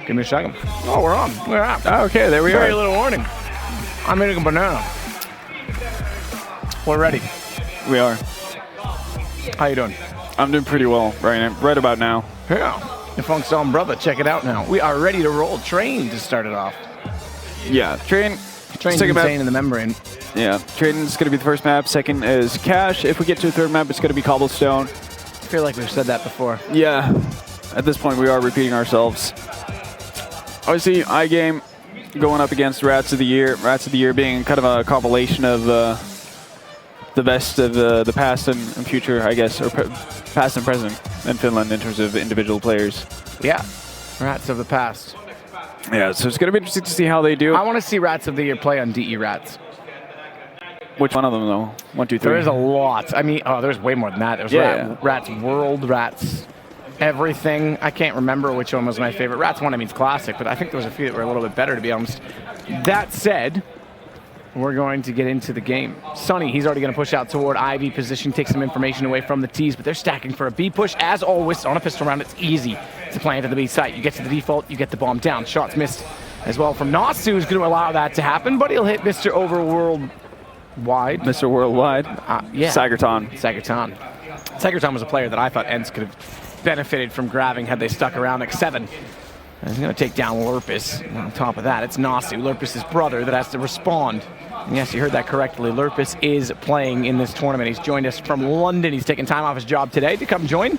Give me a second. Oh, we're on. We're out. Okay, there we are. Very little warning. I'm eating a banana. We're ready. We are. How you doing? I'm doing pretty well right about now. Yeah. The Funk's on, brother. Check it out now. We are ready to roll. Train to start it off. Yeah, Train's insane in the membrane. Yeah, Train's going to be the first map. Second is Cache. If we get to a third map, it's going to be Cobblestone. I feel like we've said that before. Yeah. At this point, we are repeating ourselves. Obviously, iGame going up against Rats of the Year. Rats of the Year being kind of a compilation of the best of the past and future, I guess, or past and present in Finland in terms of individual players. Yeah, Rats of the past. Yeah, so it's going to be interesting to see how they do. I want to see Rats of the Year play on DE Rats. Which one of them, though? 1, 2, 3? There is a lot. I mean, there's way more than that. There's Rats World, Rats everything. I can't remember which one was my favorite. Rats 1, I mean, it's classic, but I think there was a few that were a little bit better, to be honest. That said, we're going to get into the game. Sonny, he's already going to push out toward Ivy position, take some information away from the T's, but they're stacking for a B push. As always, on a pistol round, it's easy to plant at the B site. You get to the default, you get the bomb down. Shots missed as well from Nasu, who's going to allow that to happen, but he'll hit Mr. Overworld wide. Mr. Worldwide? Yeah. Sagerton. Sagerton was a player that I thought ENCE could have benefited from grabbing had they stuck around X7. And he's going to take down Lurpus. And on top of that, it's Nasu, Lurpus' brother, that has to respond. And yes, you heard that correctly. Lurpus is playing in this tournament. He's joined us from London. He's taking time off his job today to come join.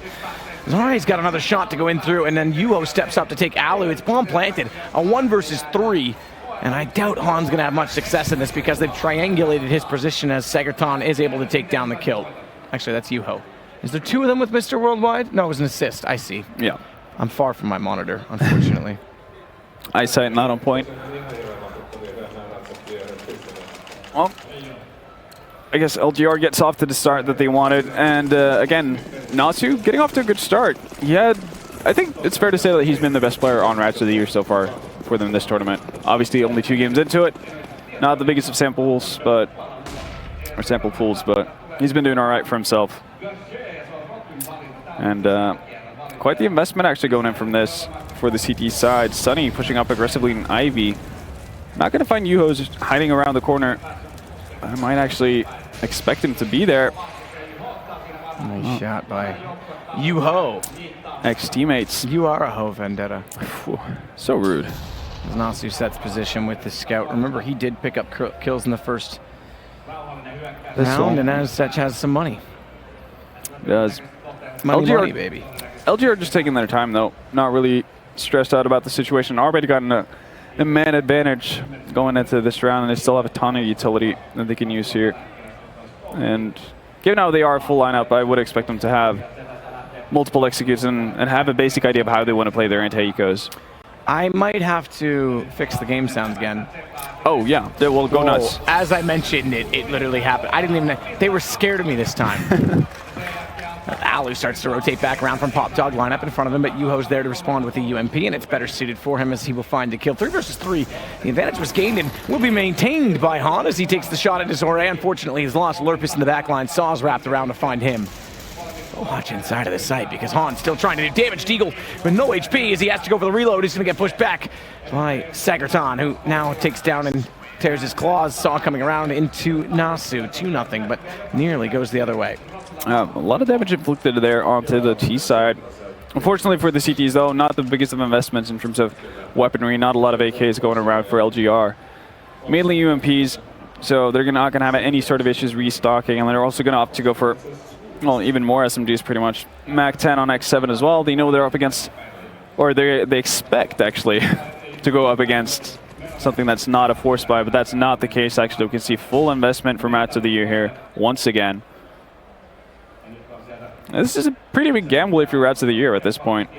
All right, he's got another shot to go in through, and then Yuho steps up to take Alu. It's bomb planted, a 1 versus 3. And I doubt Han's going to have much success in this because they've triangulated his position as Sagerton is able to take down the kill. Actually, that's Yuho. Is there 2 of them with Mr. Worldwide? No, it was an assist. I see. Yeah. I'm far from my monitor, unfortunately. Eyesight not on point. Well, I guess LGR gets off to the start that they wanted. And again, Nasu getting off to a good start. Yeah, I think it's fair to say that he's been the best player on Rats of the Year so far for them this tournament. Obviously, only 2 games into it. Not the biggest of sample pools, but he's been doing all right for himself. And quite the investment actually going in from this for the CT side. Sunny pushing up aggressively in Ivy. Not going to find Yuho's hiding around the corner. I might actually expect him to be there. Nice shot by Yuho. Ex-teammates. You are a ho, Vendetta. So rude. As Nasu sets position with the scout. Remember, he did pick up kills in the first round, and as such has some money. It does. Money, baby. LGR just taking their time, though. Not really stressed out about the situation. Already gotten a man advantage going into this round, and they still have a ton of utility that they can use here. And given how they are a full lineup, I would expect them to have multiple executes and have a basic idea of how they want to play their anti-ecos. I might have to fix the game sounds again. Oh, yeah. They will go nuts. As I mentioned, it literally happened. I didn't even know. They were scared of me this time. Alu starts to rotate back around from Pop Dog, line up in front of him, but Yuho's there to respond with the UMP, and it's better suited for him as he will find a kill. 3 versus 3. The advantage was gained and will be maintained by Han as he takes the shot at Zore. Unfortunately, he's lost Lurpus in the back line. Saw's wrapped around to find him. Watch inside of the site because Han's still trying to do damage. Deagle with no HP as he has to go for the reload. He's going to get pushed back by Sagerton, who now takes down and tears his claws. Saw coming around into Nasu. 2-0, but nearly goes the other way. A lot of damage inflicted there onto the T side. Unfortunately for the CTs, though, not the biggest of investments in terms of weaponry. Not a lot of AKs going around for LGR. Mainly UMPs, so they're not going to have any sort of issues restocking, and they're also going to opt to go for, well, even more SMGs pretty much. Mac 10 on X7 as well. They know they're up against, or they expect, actually, to go up against something that's not a force buy, but that's not the case, actually. We can see full investment from Rats of the Year here once again. This is a pretty big gamble if you're Rats of the Year at this point.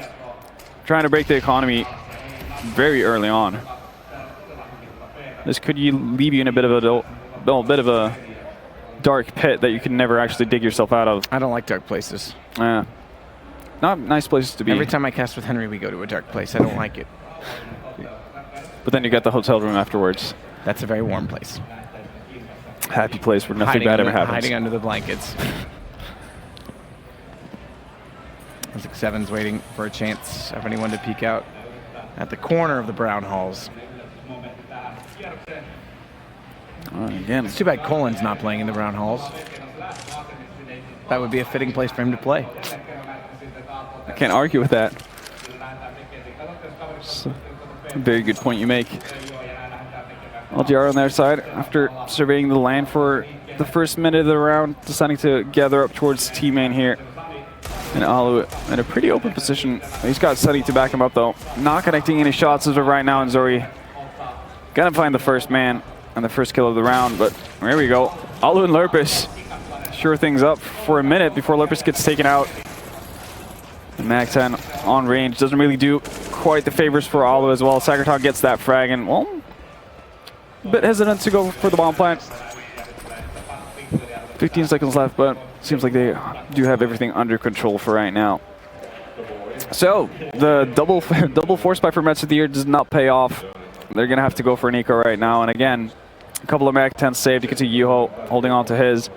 Trying to break the economy very early on. This could leave you in a bit of a dark pit that you can never actually dig yourself out of. I don't like dark places. Not nice places to be. Every time I cast with Henry, we go to a dark place. I don't like it. But then you got the hotel room afterwards. That's a very warm place. Happy place where nothing bad ever happens. Hiding under the blankets. 6-7's waiting for a chance of anyone to peek out. at the corner of the brown halls. Again, It's too bad Colin's not playing in the brown halls. That would be a fitting place for him to play. I can't argue with that. So, a very good point you make. LGR on their side, after surveying the lane for the first minute of the round, deciding to gather up towards T-main here. And Alu in a pretty open position. He's got Sunny to back him up though. Not connecting any shots as of right now, and Zori gonna find the first man and the first kill of the round, but there we go. Alu and Lurpus sure things up for a minute before Lurpus gets taken out. And Mag 10 on range doesn't really do quite the favors for Alu as well. Sagertog gets that frag and, well, a bit hesitant to go for the bomb plant. 15 seconds left, but seems like they do have everything under control for right now. So the double force buy for Rats of the Year does not pay off. They're gonna have to go for an eco right now, and again, a couple of Mag 10s saved. You can see Yuho holding on to his.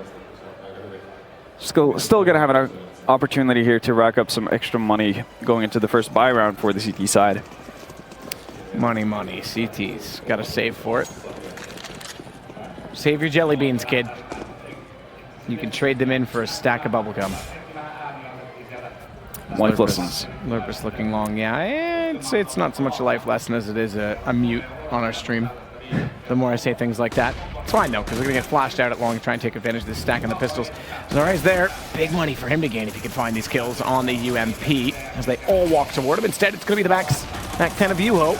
Still gonna have an opportunity here to rack up some extra money going into the first buy round for the CT side. Money, money. CT's got to save for it. Save your jelly beans, kid. You can trade them in for a stack of bubblegum. Life lessons. Lurpus looking long. Yeah, I'd say it's not so much a life lesson as it is a mute on our stream. The more I say things like that. It's fine though, because we're going to get flashed out at long and try and take advantage of this stack in the pistols. Zorai's there. Big money for him to gain if he can find these kills on the UMP as they all walk toward him. Instead, it's going to be the back 10 of Yuho,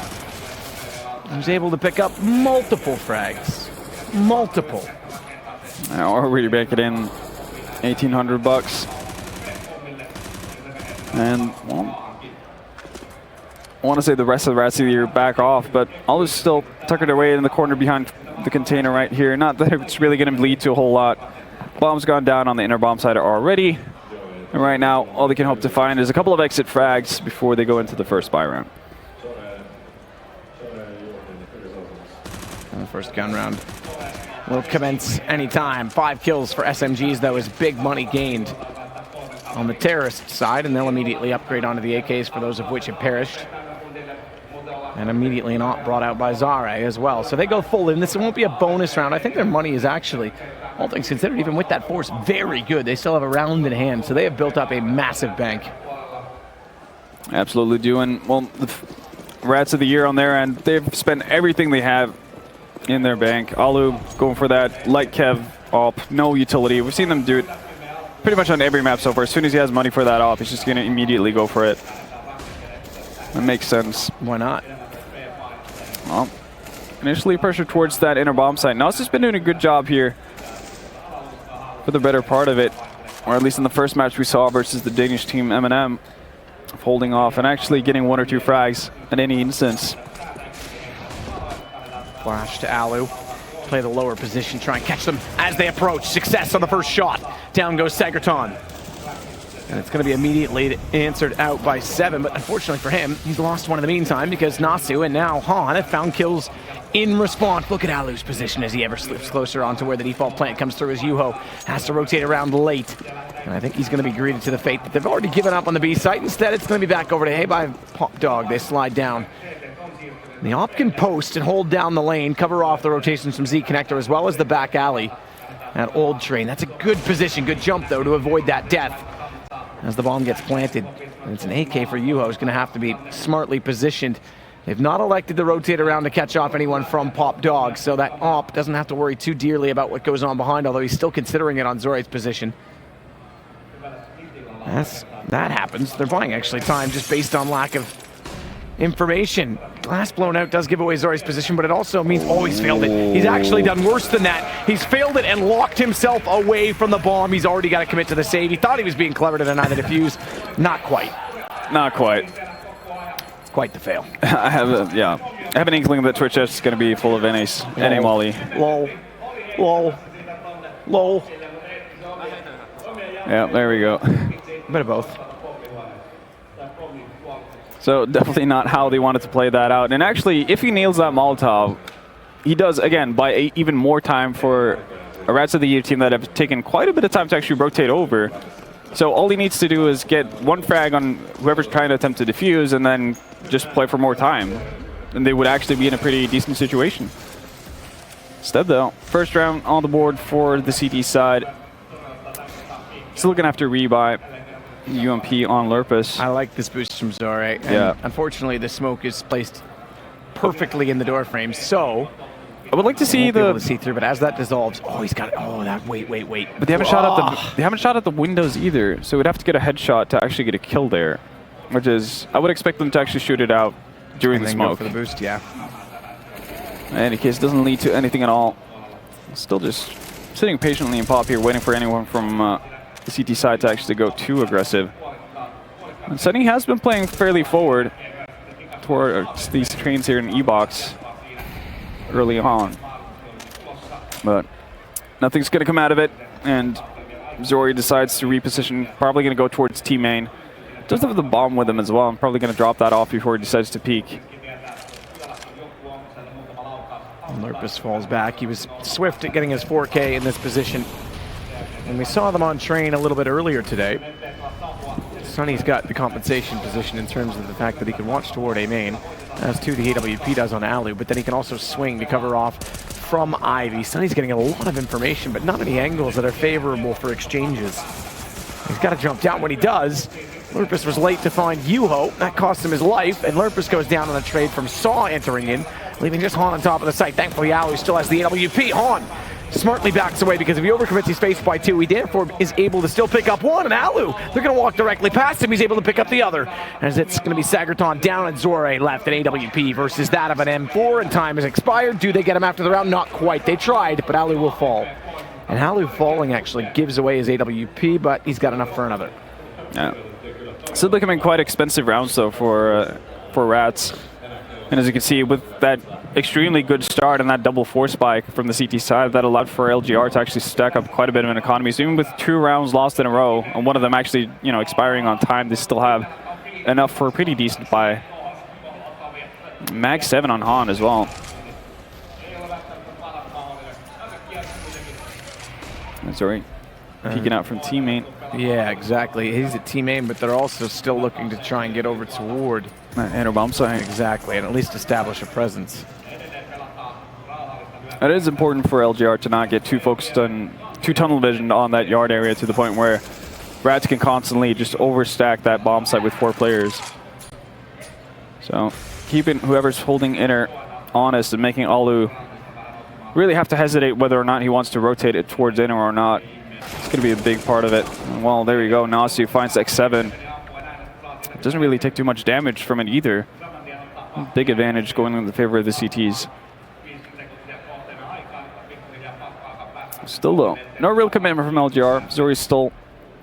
who's able to pick up multiple frags. Multiple. Now, already back it in 1,800 bucks. And, well, I want to say the rest of the Rats of the Year back off, but Alu's still tuckered away in the corner behind the container right here. Not that it's really going to lead to a whole lot. Bomb's gone down on the inner bomb side already. And right now, all they can hope to find is a couple of exit frags before they go into the first buy round. And the first gun round will commence anytime. 5 kills for SMGs, though, is big money gained on the terrorist side, and they'll immediately upgrade onto the AKs for those of which have perished. And immediately an op brought out by Zare as well. So they go full in. This won't be a bonus round. I think their money is actually, all things considered, even with that force, very good. They still have a round in hand, so they have built up a massive bank. Absolutely doing, well, the Rats of the Year on their end, they've spent everything they have in their bank. Alu going for that light Kev op, no utility. We've seen them do it pretty much on every map so far. As soon as he has money for that op, he's just going to immediately go for it. That makes sense. Why not? Well, initially pressure towards that inner bomb site. Nas has been doing a good job here for the better part of it, or at least in the first match we saw versus the Danish team M&M, of holding off and actually getting 1 or 2 frags at any instance. Flash to Alu. Play the lower position, try and catch them as they approach. Success on the first shot. Down goes Sagerton. And it's going to be immediately answered out by 7, but unfortunately for him, he's lost one in the meantime because Nasu and now Han have found kills in response. Look at Alu's position as he ever slips closer onto where the default plant comes through as Yuho has to rotate around late. And I think he's going to be greeted to the fate that they've already given up on the B site. Instead, it's going to be back over to Hey by Pop Dog. They slide down. The op can post and hold down the lane, cover off the rotations from Z Connector as well as the back alley at Old Train. That's a good position, good jump though to avoid that death as the bomb gets planted. And it's an AK for Yuho, who's going to have to be smartly positioned. They've not elected to rotate around to catch off anyone from Pop Dog, so that op doesn't have to worry too dearly about what goes on behind, although he's still considering it on Zorai's position. As that happens, they're buying actually time just based on lack of information. Glass blown out does give away Zorai's position, but it also means, oh, he's failed it. He's actually done worse than that. He's failed it and locked himself away from the bomb. He's already got to commit to the save. He thought he was being clever to deny the defuse. Not quite. Not quite. Quite the fail. I have an inkling that Twitch is going to be full of NA Molly. Lol. Lol. Lol. Yeah, there we go. Bit of both. So definitely not how they wanted to play that out. And actually, if he nails that Molotov, he does, again, buy even more time for a Rats of the Year team that have taken quite a bit of time to actually rotate over. So all he needs to do is get one frag on whoever's trying to attempt to defuse and then just play for more time. And they would actually be in a pretty decent situation. Instead though, first round on the board for the CT side. Still looking after rebuy. UMP on Lurpus. I like this boost from Zore. And yeah. Unfortunately, the smoke is placed perfectly in the door frame, so I would like to see be able to see through. But as that dissolves, oh, he's got that. Wait. But they haven't shot at they haven't shot at the windows either, so we'd have to get a headshot to actually get a kill there, which is I would expect them to actually shoot it out during the smoke for the boost. Yeah. In any case, it doesn't lead to anything at all. Still just sitting patiently in pop here, waiting for anyone from the CT side to actually go too aggressive. And Sunny has been playing fairly forward towards these trains here in E-Box early on. But nothing's going to come out of it, and Zori decides to reposition, probably going to go towards T main. Does have the bomb with him as well. I'm probably going to drop that off before he decides to peek. Lurpus falls back. He was swift at getting his 4K in this position. And we saw them on train a little bit earlier today. Sunny's got the compensation position in terms of the fact that he can watch toward A main, as too the AWP does on Alu, but then he can also swing to cover off from Ivy. Sunny's getting a lot of information, but not many angles that are favorable for exchanges. He's got to jump down when he does. Lurpus was late to find Yuho. That cost him his life, and Lurpus goes down on a trade from Saw entering in, leaving just Han on top of the site. Thankfully, Alu still has the AWP. Han smartly backs away because if he overcommits, he's faced by 2. He therefore is able to still pick up 1, and Alu, they're going to walk directly past him. He's able to pick up the other, as it's going to be Sagerton down and Zore left at AWP versus that of an M4, and time has expired. Do they get him after the round? Not quite. They tried, but Alu will fall. And Alu falling actually gives away his AWP, but he's got enough for another. Yeah. Still becoming quite expensive rounds though for Rats. And as you can see, with that extremely good start and that double force spike from the CT side, that allowed for LGR to actually stack up quite a bit of an economy. So even with 2 rounds lost in a row, and one of them actually, expiring on time, they still have enough for a pretty decent buy. Mag 7 on Han as well. Sorry, peeking out from teammate. Yeah, exactly. He's a team aim, but they're also still looking to try and get over toward inner bomb site. Exactly, and at least establish a presence. It is important for LGR to not get too focused on, too tunnel visioned on that yard area to the point where Rats can constantly just overstack that bomb site with 4 players. So keeping whoever's holding inner honest and making Alu really have to hesitate whether or not he wants to rotate it towards inner or not. It's going to be a big part of it. Well, there you go. Nasu finds X7. Doesn't really take too much damage from it either. Big advantage going in the favor of the CTs. Still though, no real commitment from LGR. Zori's still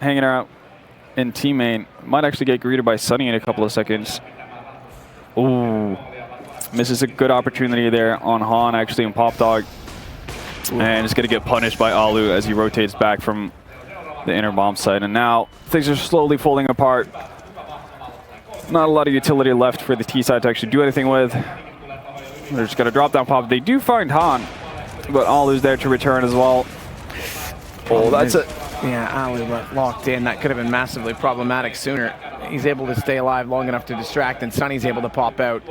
hanging out in team main. Might actually get greeted by Sunny in a couple of seconds. Ooh. Misses a good opportunity there on Han actually in Pop Dog. And it's going to get punished by Alu as he rotates back from the inner bomb site. And now things are slowly falling apart. Not a lot of utility left for the T side to actually do anything with. They're just going to drop down Pop. They do find Han, but Alu's there to return as well. Oh, that's it. Yeah, Alu locked in. That could have been massively problematic sooner. He's able to stay alive long enough to distract, and Sunny's able to pop out.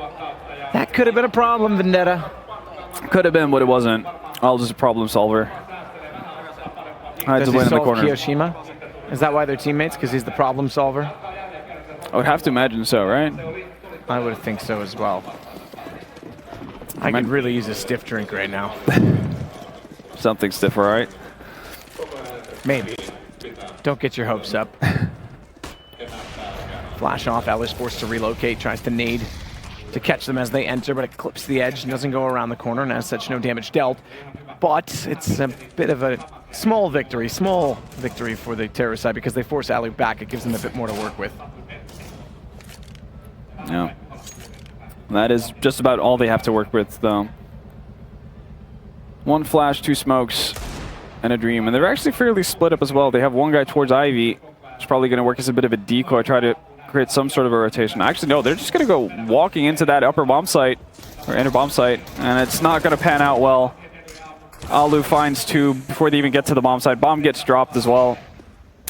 That could have been a problem, Vendetta. Could have been, but it wasn't. Alu's a problem solver. I had to win in the corner. Kiyoshima? Is that why they're teammates? Because he's the problem solver? I would have to imagine so, right? I would think so as well. I could really use a stiff drink right now. Something stiff, all right? Maybe. Don't get your hopes up. Flash off, Alu's forced to relocate, tries to nade to catch them as they enter, but it clips the edge and doesn't go around the corner, and as such, no damage dealt. But it's a bit of a small victory for the terrorist side because they force Alu back. It gives them a bit more to work with. Yeah. That is just about all they have to work with, though. 1 flash, 2 smokes, and a dream. And they're actually fairly split up as well. They have 1 guy towards Ivy. It's probably going to work as a bit of a decoy, try to create some sort of a rotation. Actually, no, they're just going to go walking into that upper bomb site, or inner bomb site, and it's not going to pan out well. Alu finds 2 before they even get to the bomb site. Bomb gets dropped as well.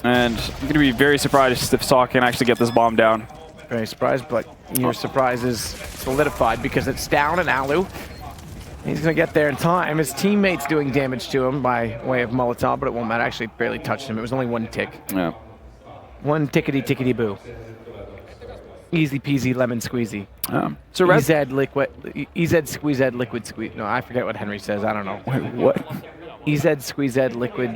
And I'm going to be very surprised if Saw can actually get this bomb down. Very surprised, but your surprise is solidified because it's down and Alu. He's going to get there in time. His teammate's doing damage to him by way of Molotov, but it won't matter. Actually, barely touched him. It was only one tick. Yeah. One tickety-tickety-boo. Easy peasy lemon squeezy. So EZ liquid, EZ squeeze Ed liquid squeeze. No, I forget what Henry says. I don't know. Wait, what? EZ squeeze Ed liquid.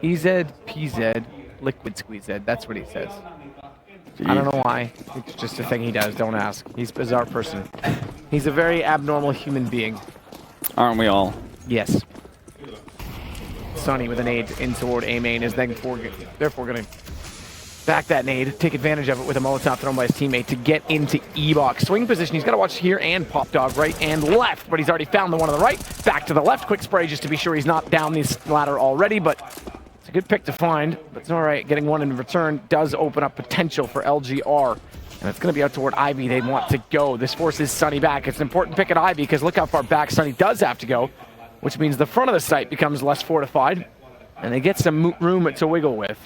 EZ PZ liquid squeeze Ed. That's what he says. Jeez. I don't know why. It's just a thing he does. Don't ask. He's a bizarre person. He's a very abnormal human being. Aren't we all? Yes. Sonny with a nade in toward A main is therefore going to back that nade, take advantage of it with a Molotov thrown by his teammate to get into E-box. Swing position, he's got to watch here and Pop Dog right and left, but he's already found the one on the right. Back to the left, quick spray just to be sure he's not down this ladder already, but it's a good pick to find, but it's all right. Getting one in return does open up potential for LGR, and it's going to be out toward Ivy they want to go. This forces Sonny back. It's an important pick at Ivy because look how far back Sonny does have to go, which means the front of the site becomes less fortified, and they get some room to wiggle with.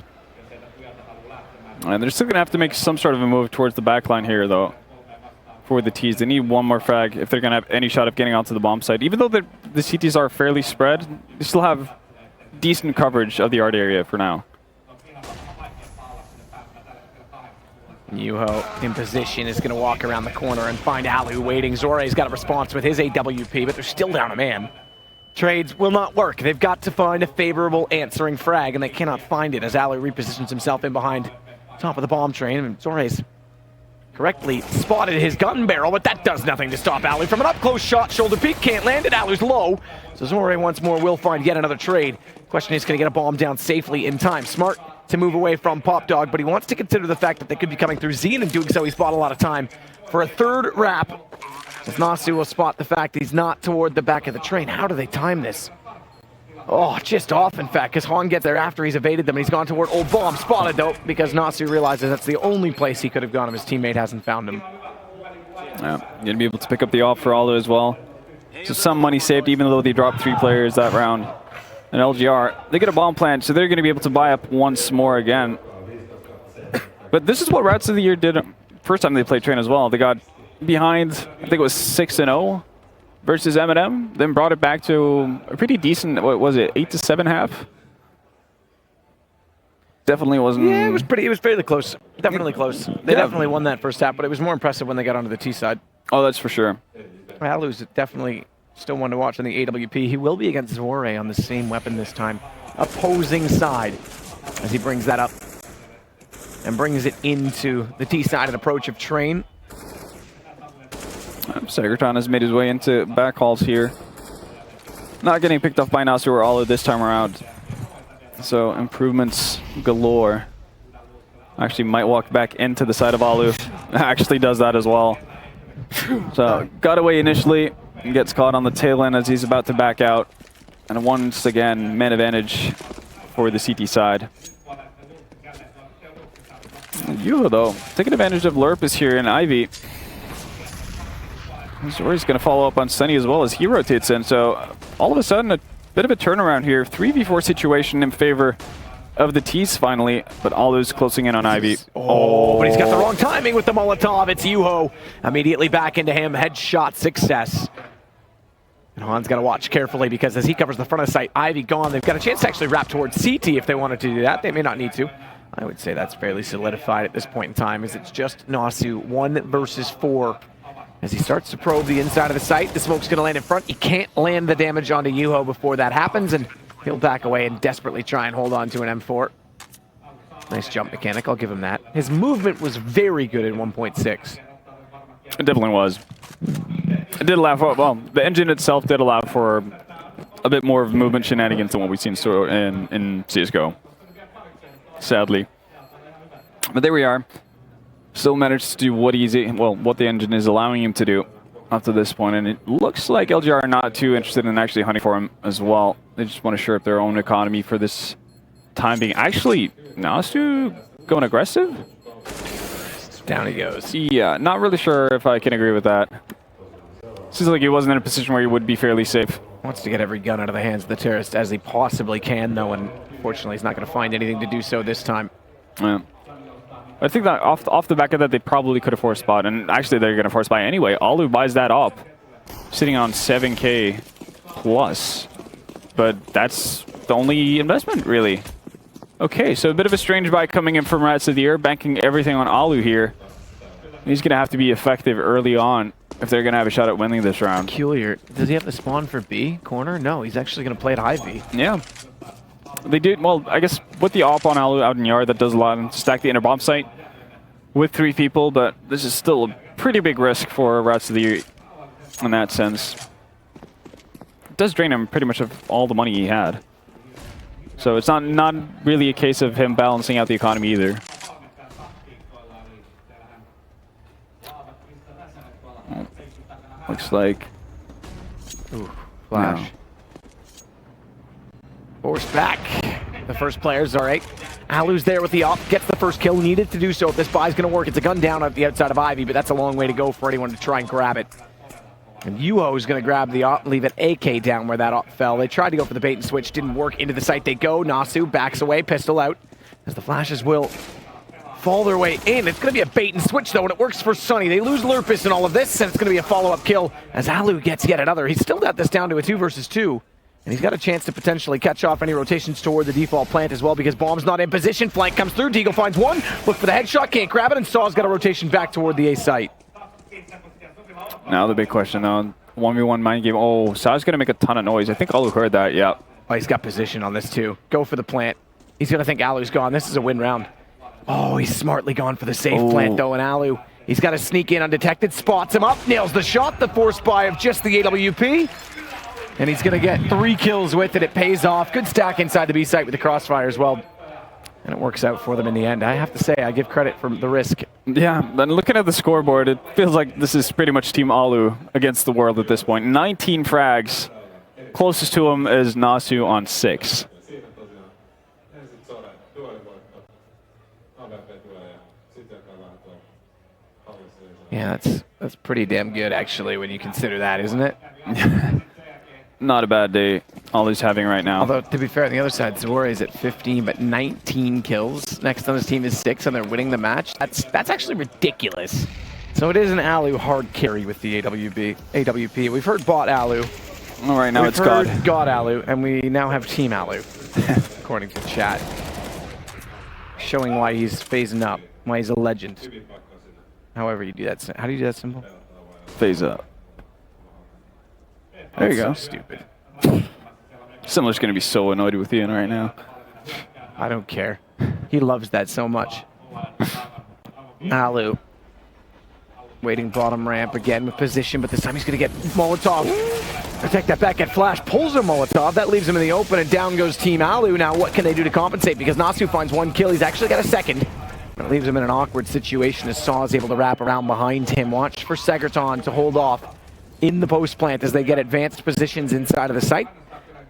And they're still going to have to make some sort of a move towards the back line here, though, for the T's. They need one more frag if they're going to have any shot of getting onto the bomb site. Even though the CTs are fairly spread, they still have decent coverage of the art area for now. Yuho in position is going to walk around the corner and find Alu waiting. Zore's got a response with his AWP, but they're still down a man. Trades will not work. They've got to find a favorable answering frag, and they cannot find it as Alu repositions himself in behind top of the bomb train, and Zore's correctly spotted his gun barrel, but that does nothing to stop Alu from an up-close shot. Shoulder peek, can't land it. Alu's low, so Zore once more will find yet another trade. Question is, can he get a bomb down safely in time? Smart to move away from Pop Dog, but he wants to consider the fact that they could be coming through Z, and in doing so, he's bought a lot of time for a third wrap. As Nasu will spot the fact he's not toward the back of the train. How do they time this? Oh, just off, in fact, because Han gets there after he's evaded them, and he's gone toward Old Bomb. Spotted, though, because Nasu realizes that's the only place he could have gone if his teammate hasn't found him. Yeah, going to be able to pick up the off for Alu as well. So some money saved, even though they dropped 3 players that round. And LGR, they get a bomb plant, so they're going to be able to buy up once more again. But this is what Rats of the Year did first time they played Train as well. They got behind, I think it was 6-0 versus M&M, then brought it back to a pretty decent, what was it, 8-7 half? Definitely wasn't... Yeah, it was fairly close. Definitely close. They definitely won that first half, but it was more impressive when they got onto the T side. Oh, that's for sure. Alu's definitely still one to watch on the AWP. He will be against Zore on the same weapon this time. Opposing side as he brings that up and brings it into the T side, an approach of Train. Sagerton has made his way into backhauls here. Not getting picked off by Nasu or Alu this time around. So improvements galore. Actually might walk back into the side of Alu. Actually does that as well. So got away initially and gets caught on the tail end as he's about to back out. And once again, man advantage for the CT side. Yuho though, taking advantage of Lurpus here in Ivy. Zore's going to follow up on Sunny as well as he rotates in. So all of a sudden, a bit of a turnaround here. 3v4 situation in favor of the T's finally, but Alu's closing in on Ivy. Oh, but he's got the wrong timing with the Molotov. It's Yuho. Immediately back into him. Headshot success. And Han's got to watch carefully because as he covers the front of the site, Ivy gone. They've got a chance to actually wrap towards CT if they wanted to do that. They may not need to. I would say that's fairly solidified at this point in time as it's just Nasu 1 versus 4. As he starts to probe the inside of the site, the smoke's going to land in front. He can't land the damage onto Yuho before that happens, and he'll back away and desperately try and hold on to an M4. Nice jump mechanic, I'll give him that. His movement was very good in 1.6. It definitely was. It did allow for, well, the engine itself did allow for a bit more of movement shenanigans than what we've seen in CSGO. Sadly. But there we are. Still managed to do what the engine is allowing him to do up to this point, and it looks like LGR are not too interested in actually hunting for him as well. They just want to shore up their own economy for this time being. Actually, Nasu going aggressive? Down he goes. Yeah, not really sure if I can agree with that. Seems like he wasn't in a position where he would be fairly safe. Wants to get every gun out of the hands of the terrorist as he possibly can, though, and Unfortunately, he's not going to find anything to do so this time. Yeah. I think that off the back of that, they probably could have forced spot, and actually they're going to force buy anyway. Alu buys that up, sitting on 7K plus, but that's the only investment, really. Okay, so a bit of a strange buy coming in from Rats of the Year, banking everything on Alu here. He's going to have to be effective early on if they're going to have a shot at winning this round. Peculiar. Does he have the spawn for B corner? No, he's actually going to play at high B. Yeah. They did, well, I guess with the op on Alu out in yard, that does a lot and stack the inner bomb site with 3 people, but this is still a pretty big risk for Rats of the Year in that sense. It does drain him pretty much of all the money he had. So it's not really a case of him balancing out the economy either. Looks like... Ooh, flash. No. Forced back. The first player's all right. Alu's there with the op, gets the first kill, needed to do so if this buy's going to work. It's a gun down at the outside of Ivy, but that's a long way to go for anyone to try and grab it. And Yuho is going to grab the op, leave it AK down where that op fell. They tried to go for the bait and switch, didn't work. Into the site they go. Nasu backs away, pistol out, as the flashes will fall their way in. It's going to be a bait and switch, though, and it works for Sunny. They lose Lurpus in all of this, and it's going to be a follow-up kill as Alu gets yet another. He's still got this down to a 2 versus 2. And he's got a chance to potentially catch off any rotations toward the default plant as well because Bomb's not in position. Flank comes through. Deagle finds one. Look for the headshot. Can't grab it. And Saw's got a rotation back toward the A site. Now the big question, though. 1v1 mind game. Oh, Saw's going to make a ton of noise. I think Alu heard that. Yeah. Oh, he's got position on this, too. Go for the plant. He's going to think Alu's gone. This is a win round. Oh, he's smartly gone for the safe plant, though. And Alu, he's got to sneak in undetected. Spots him up. Nails the shot. The force buy of just the AWP. And he's going to get 3 kills with it. It pays off. Good stack inside the B site with the crossfire as well. And it works out for them in the end. I have to say, I give credit for the risk. Yeah, and looking at the scoreboard, it feels like this is pretty much Team Alu against the world at this point. 19 frags. Closest to him is Nasu on 6. Yeah, that's pretty damn good, actually, when you consider that, isn't it? Not a bad day Alu's having right now. Although, to be fair, on the other side, Zora is at 15, but 19 kills. Next on his team is 6, and they're winning the match. That's actually ridiculous. So it is an Alu hard carry with the AWP. We've heard bot Alu. All right, now it's God. God Alu, and we now have Team Alu, according to chat. Showing why he's phasing up, why he's a legend. However you do that. How do you do that symbol? Phase up. There you go. So stupid. Simler's going to be so annoyed with Ian right now. I don't care. He loves that so much. Alu. Waiting bottom ramp again with position, but this time he's going to get Molotov. Protect that back at Flash. Pulls a Molotov. That leaves him in the open, and down goes Team Alu. Now what can they do to compensate? Because Nasu finds 1 kill. He's actually got a second. But it leaves him in an awkward situation as Saw is able to wrap around behind him. Watch for Segerton to hold off in the post plant as they get advanced positions inside of the site.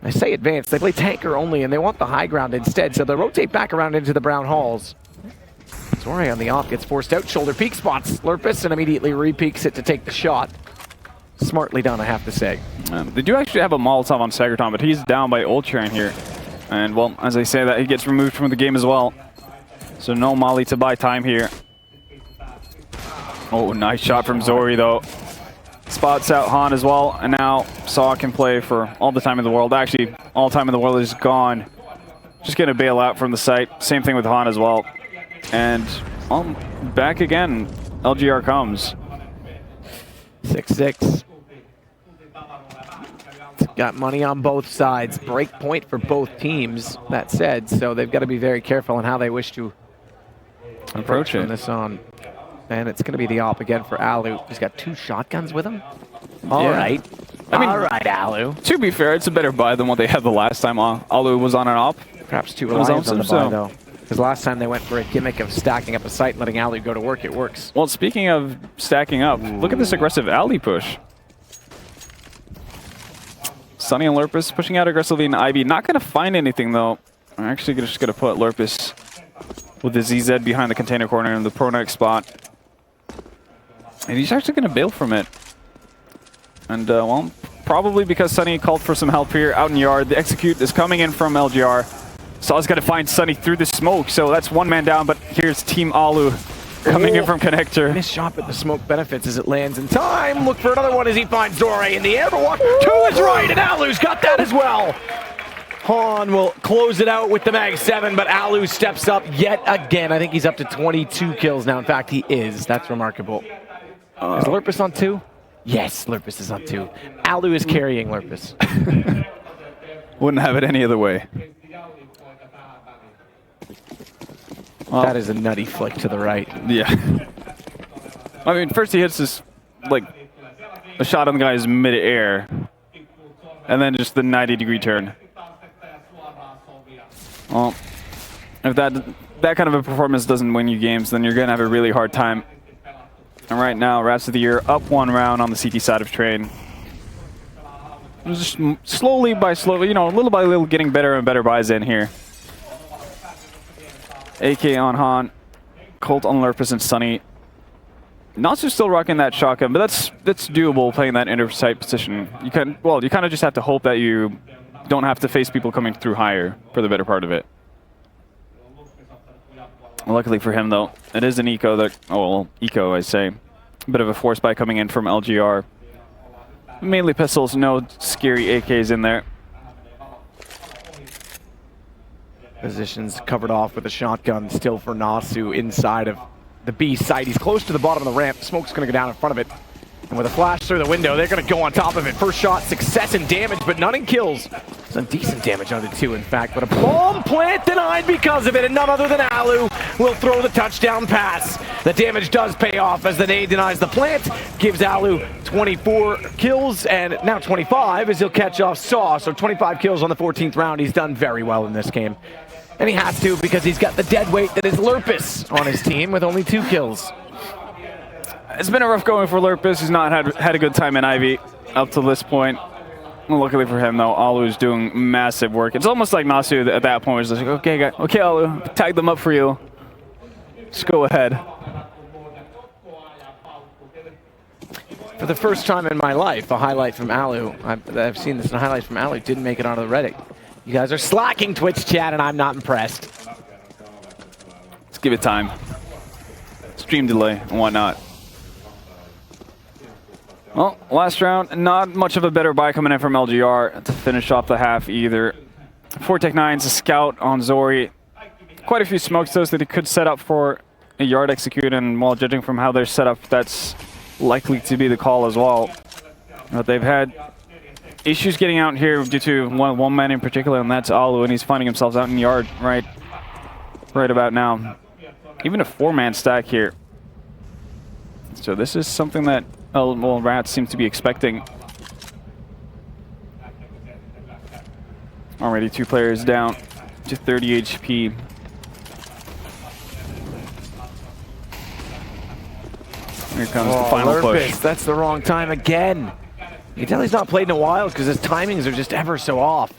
I say advanced, they play tanker only and they want the high ground instead, so they'll rotate back around into the brown halls. Zori on the off gets forced out, shoulder peek spots Lurpus and immediately re-peeks it to take the shot. Smartly done, I have to say. They do actually have a Molotov on Segerton, but he's down by Ultron here. And well, as I say that, he gets removed from the game as well. So no Molly to buy time here. Oh, nice shot from Zori though. Spots out Han as well, and now Saw can play for all the time in the world. Actually, all time in the world is gone. Just gonna bail out from the site. Same thing with Han as well. And back again, LGR comes. 6-6. Got money on both sides. Break point for both teams, that said, so they've got to be very careful on how they wish to approach from this on. And it's going to be the op again for Alu. He's got 2 shotguns with him. All right. I mean, all right, Alu. To be fair, it's a better buy than what they had the last time Alu was on an op. Perhaps 2 reliance on the buy, though. Because last time they went for a gimmick of stacking up a site and letting Alu go to work. It works. Well, speaking of stacking up, look at this aggressive alley push. Sunny and Lurpus pushing out aggressively in Ivy. Not going to find anything, though. I'm actually just going to put Lurpus with the ZZ behind the container corner in the pronex spot. And he's actually going to bail from it. And, well, probably because Sunny called for some help here out in yard. The execute is coming in from LGR. Saw's got to find Sunny through the smoke, so that's one man down, but here's Team Alu coming in from connector. Missed shot, but the smoke benefits as it lands in time. Look for another one as he finds Dore in the air, but walk to his right, and Alu's got that as well. Han will close it out with the Mag 7, but Alu steps up yet again. I think he's up to 22 kills now. In fact, he is. That's remarkable. Is Lurpus on 2? Yes, Lurpus is on 2. Alu is carrying Lurpus. Wouldn't have it any other way. That is a nutty flick to the right. Yeah. I mean, first he hits this, like, a shot on the guy's mid-air, and then just the 90-degree turn. Well, if that kind of a performance doesn't win you games, then you're going to have a really hard time. And right now, Rats of the Year up 1 round on the CT side of Train. Just slowly by slowly, you know, little by little getting better and better buys in here. AK on Han, Colt on Lurpus and Sunny. Natsu still rocking that shotgun, but that's doable playing that intersight position. You kind of just have to hope that you don't have to face people coming through higher for the better part of it. Luckily for him, though, it is an eco that, eco, I say. A bit of a force buy coming in from LGR. Mainly pistols, no scary AKs in there. Positions covered off with a shotgun still for Nasu inside of the B site. He's close to the bottom of the ramp. Smoke's going to go down in front of it. And with a flash through the window, they're going to go on top of it. First shot, success and damage, but none in kills. Some decent damage on the 2, in fact, but a bomb plant denied because of it, and none other than Alu will throw the touchdown pass. The damage does pay off as the nade denies the plant, gives Alu 24 kills, and now 25 as he'll catch off Saw. So 25 kills on the 14th round. He's done very well in this game. And he has to because he's got the dead weight that is Lurpus on his team with only 2 kills. It's been a rough going for Lurpus. He's not had a good time in Ivy up to this point. Luckily for him, though, Alu is doing massive work. It's almost like Nasu at that point was just like, okay, guy, okay, Alu, tag them up for you. Just go ahead. For the first time in my life, a highlight from Alu. I've seen this in a highlight from Alu. Didn't make it onto the Reddit. You guys are slacking, Twitch chat, and I'm not impressed. Let's give it time. Stream delay and whatnot. Well, last round, not much of a better buy coming in from LGR to finish off the half either. 4Tech9's a scout on Zori. Quite a few smokes though that he could set up for a yard execute, and while judging from how they're set up, that's likely to be the call as well. But they've had issues getting out here due to one man in particular, and that's Alu, and he's finding himself out in yard right about now. Even a 4-man stack here. So this is something that Rats seems to be expecting. Already 2 players down to 30 HP. Here comes the final Lurpus, push. that's the wrong time again. You can tell he's not played in a while because his timings are just ever so off.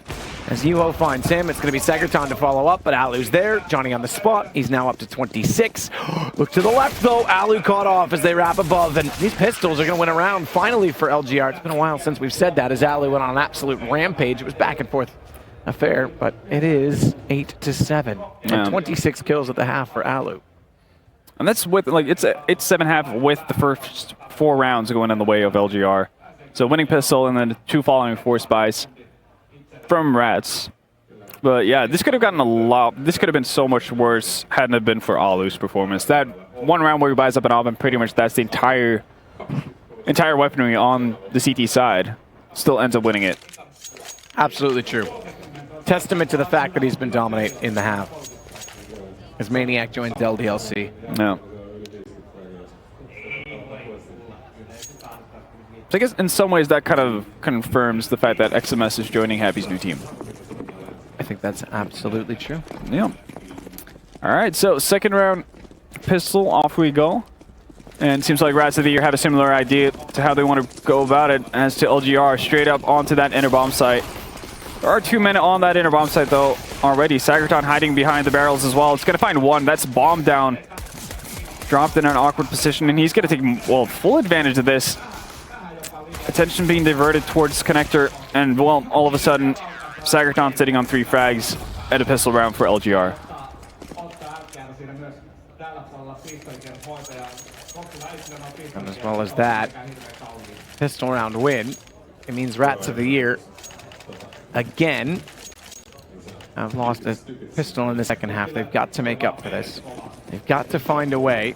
As Yuho finds him, it's going to be Sagerton to follow up, but Alu's there. Johnny on the spot. He's now up to 26. Look to the left, though. Alu caught off as they wrap above, and these pistols are going to win a round finally for LGR. It's been a while since we've said that, as Alu went on an absolute rampage. It was back and forth affair, but it is 8-7. And 26 kills at the half for Alu. And that's with, like, it's 7.5 with the first 4 rounds going in the way of LGR. So winning pistol and then 2 following force buys from Rats. But yeah, this could have gotten a lot. This could have been so much worse hadn't it been for Alu's performance. That 1 round where he buys up an Alvin, pretty much that's the entire weaponry on the CT side, still ends up winning it. Absolutely true. Testament to the fact that he's been dominant in the half. As Maniac joins LDLC. No. So I guess in some ways that kind of confirms the fact that XMS is joining Happy's new team. I think that's absolutely true. Yeah. All right, so second round pistol, off we go. And it seems like Rats of the Year have a similar idea to how they want to go about it as to LGR, straight up onto that inner bomb site. There are 2 men on that inner bomb site though already. Sagerton hiding behind the barrels as well. It's going to find one. That's bomb down. Dropped in an awkward position, and he's going to take, well, full advantage of this. Attention being diverted towards connector, and well, all of a sudden, Sagerton sitting on 3 frags. and a pistol round for LGR. And as well as that, pistol round win. It means Rats of the Year again. I've lost a pistol in the second half. They've got to make up for this. They've got to find a way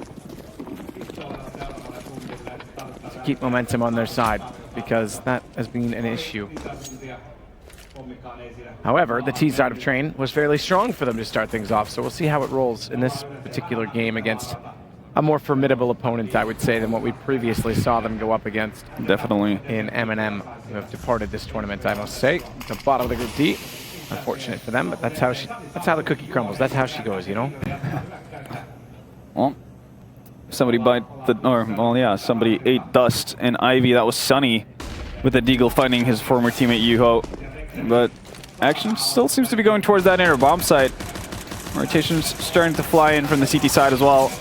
to keep momentum on their side, because that has been an issue. However, the T side of Train was fairly strong for them to start things off, so we'll see how it rolls in this particular game against a more formidable opponent, I would say, than what we previously saw them go up against. Definitely. In M&M, who have departed this tournament, I must say. The bottom of the Group D. Unfortunate for them, but that's how the cookie crumbles. That's how she goes, you know? Well, somebody somebody ate dust in Ivy. That was Sunny with the Deagle finding his former teammate Yuho. But action still seems to be going towards that inner bomb site. Rotation's starting to fly in from the CT side as well.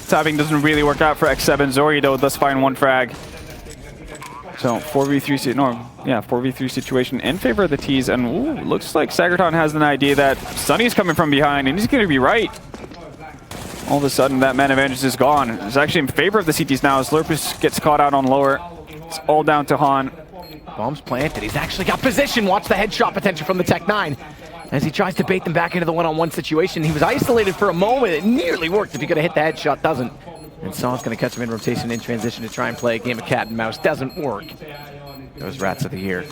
Tapping doesn't really work out for X7. Zori, though, does find one frag. So 4v3 situation in favor of the T's, and ooh, looks like Sagerton has an idea that Sunny's coming from behind, and he's going to be right. All of a sudden, that man advantage is gone. It's actually in favor of the CTs now as Lurpus gets caught out on lower. It's all down to Han. Bomb's planted. He's actually got position. Watch the headshot potential from the Tech 9. As he tries to bait them back into the one-on-one situation. He was isolated for a moment. It nearly worked if he could have hit the headshot. Doesn't. And Saw's going to catch him in rotation in transition to try and play a game of cat and mouse. Doesn't work. Goes Rats of the Year.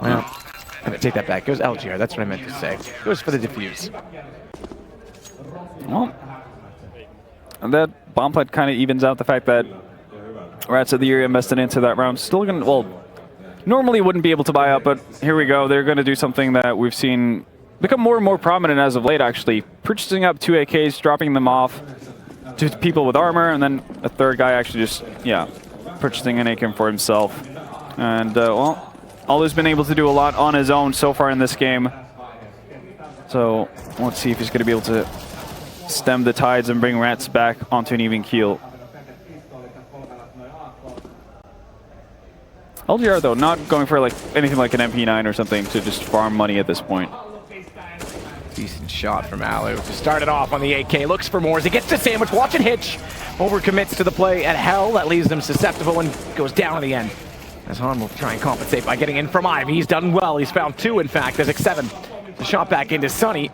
Well, I'm going to take that back. Goes LGR. That's what I meant to say. Goes for the defuse. Well, and that bomb plant kind of evens out the fact that Rats of the Year invested into that round. Still going to, well, normally wouldn't be able to buy up, but here we go. They're going to do something that we've seen become more and more prominent as of late, actually. Purchasing up 2 AKs, dropping them off to people with armor, and then a third guy actually just, purchasing an AK for himself. And, well, Alu's been able to do a lot on his own so far in this game. So let's see if he's going to be able to stem the tides and bring Rats back onto an even keel. LGR, though, not going for like anything like an MP9 or something to just farm money at this point. Decent shot from Alu to start it off on the AK. Looks for more as he gets to sandwich. Watch it hitch. Overcommits to the play at Hell. That leaves them susceptible and goes down at the end. As Han will try and compensate by getting in from Ivy. He's done well. He's found 2, in fact. There's X7. The shot back into Sunny.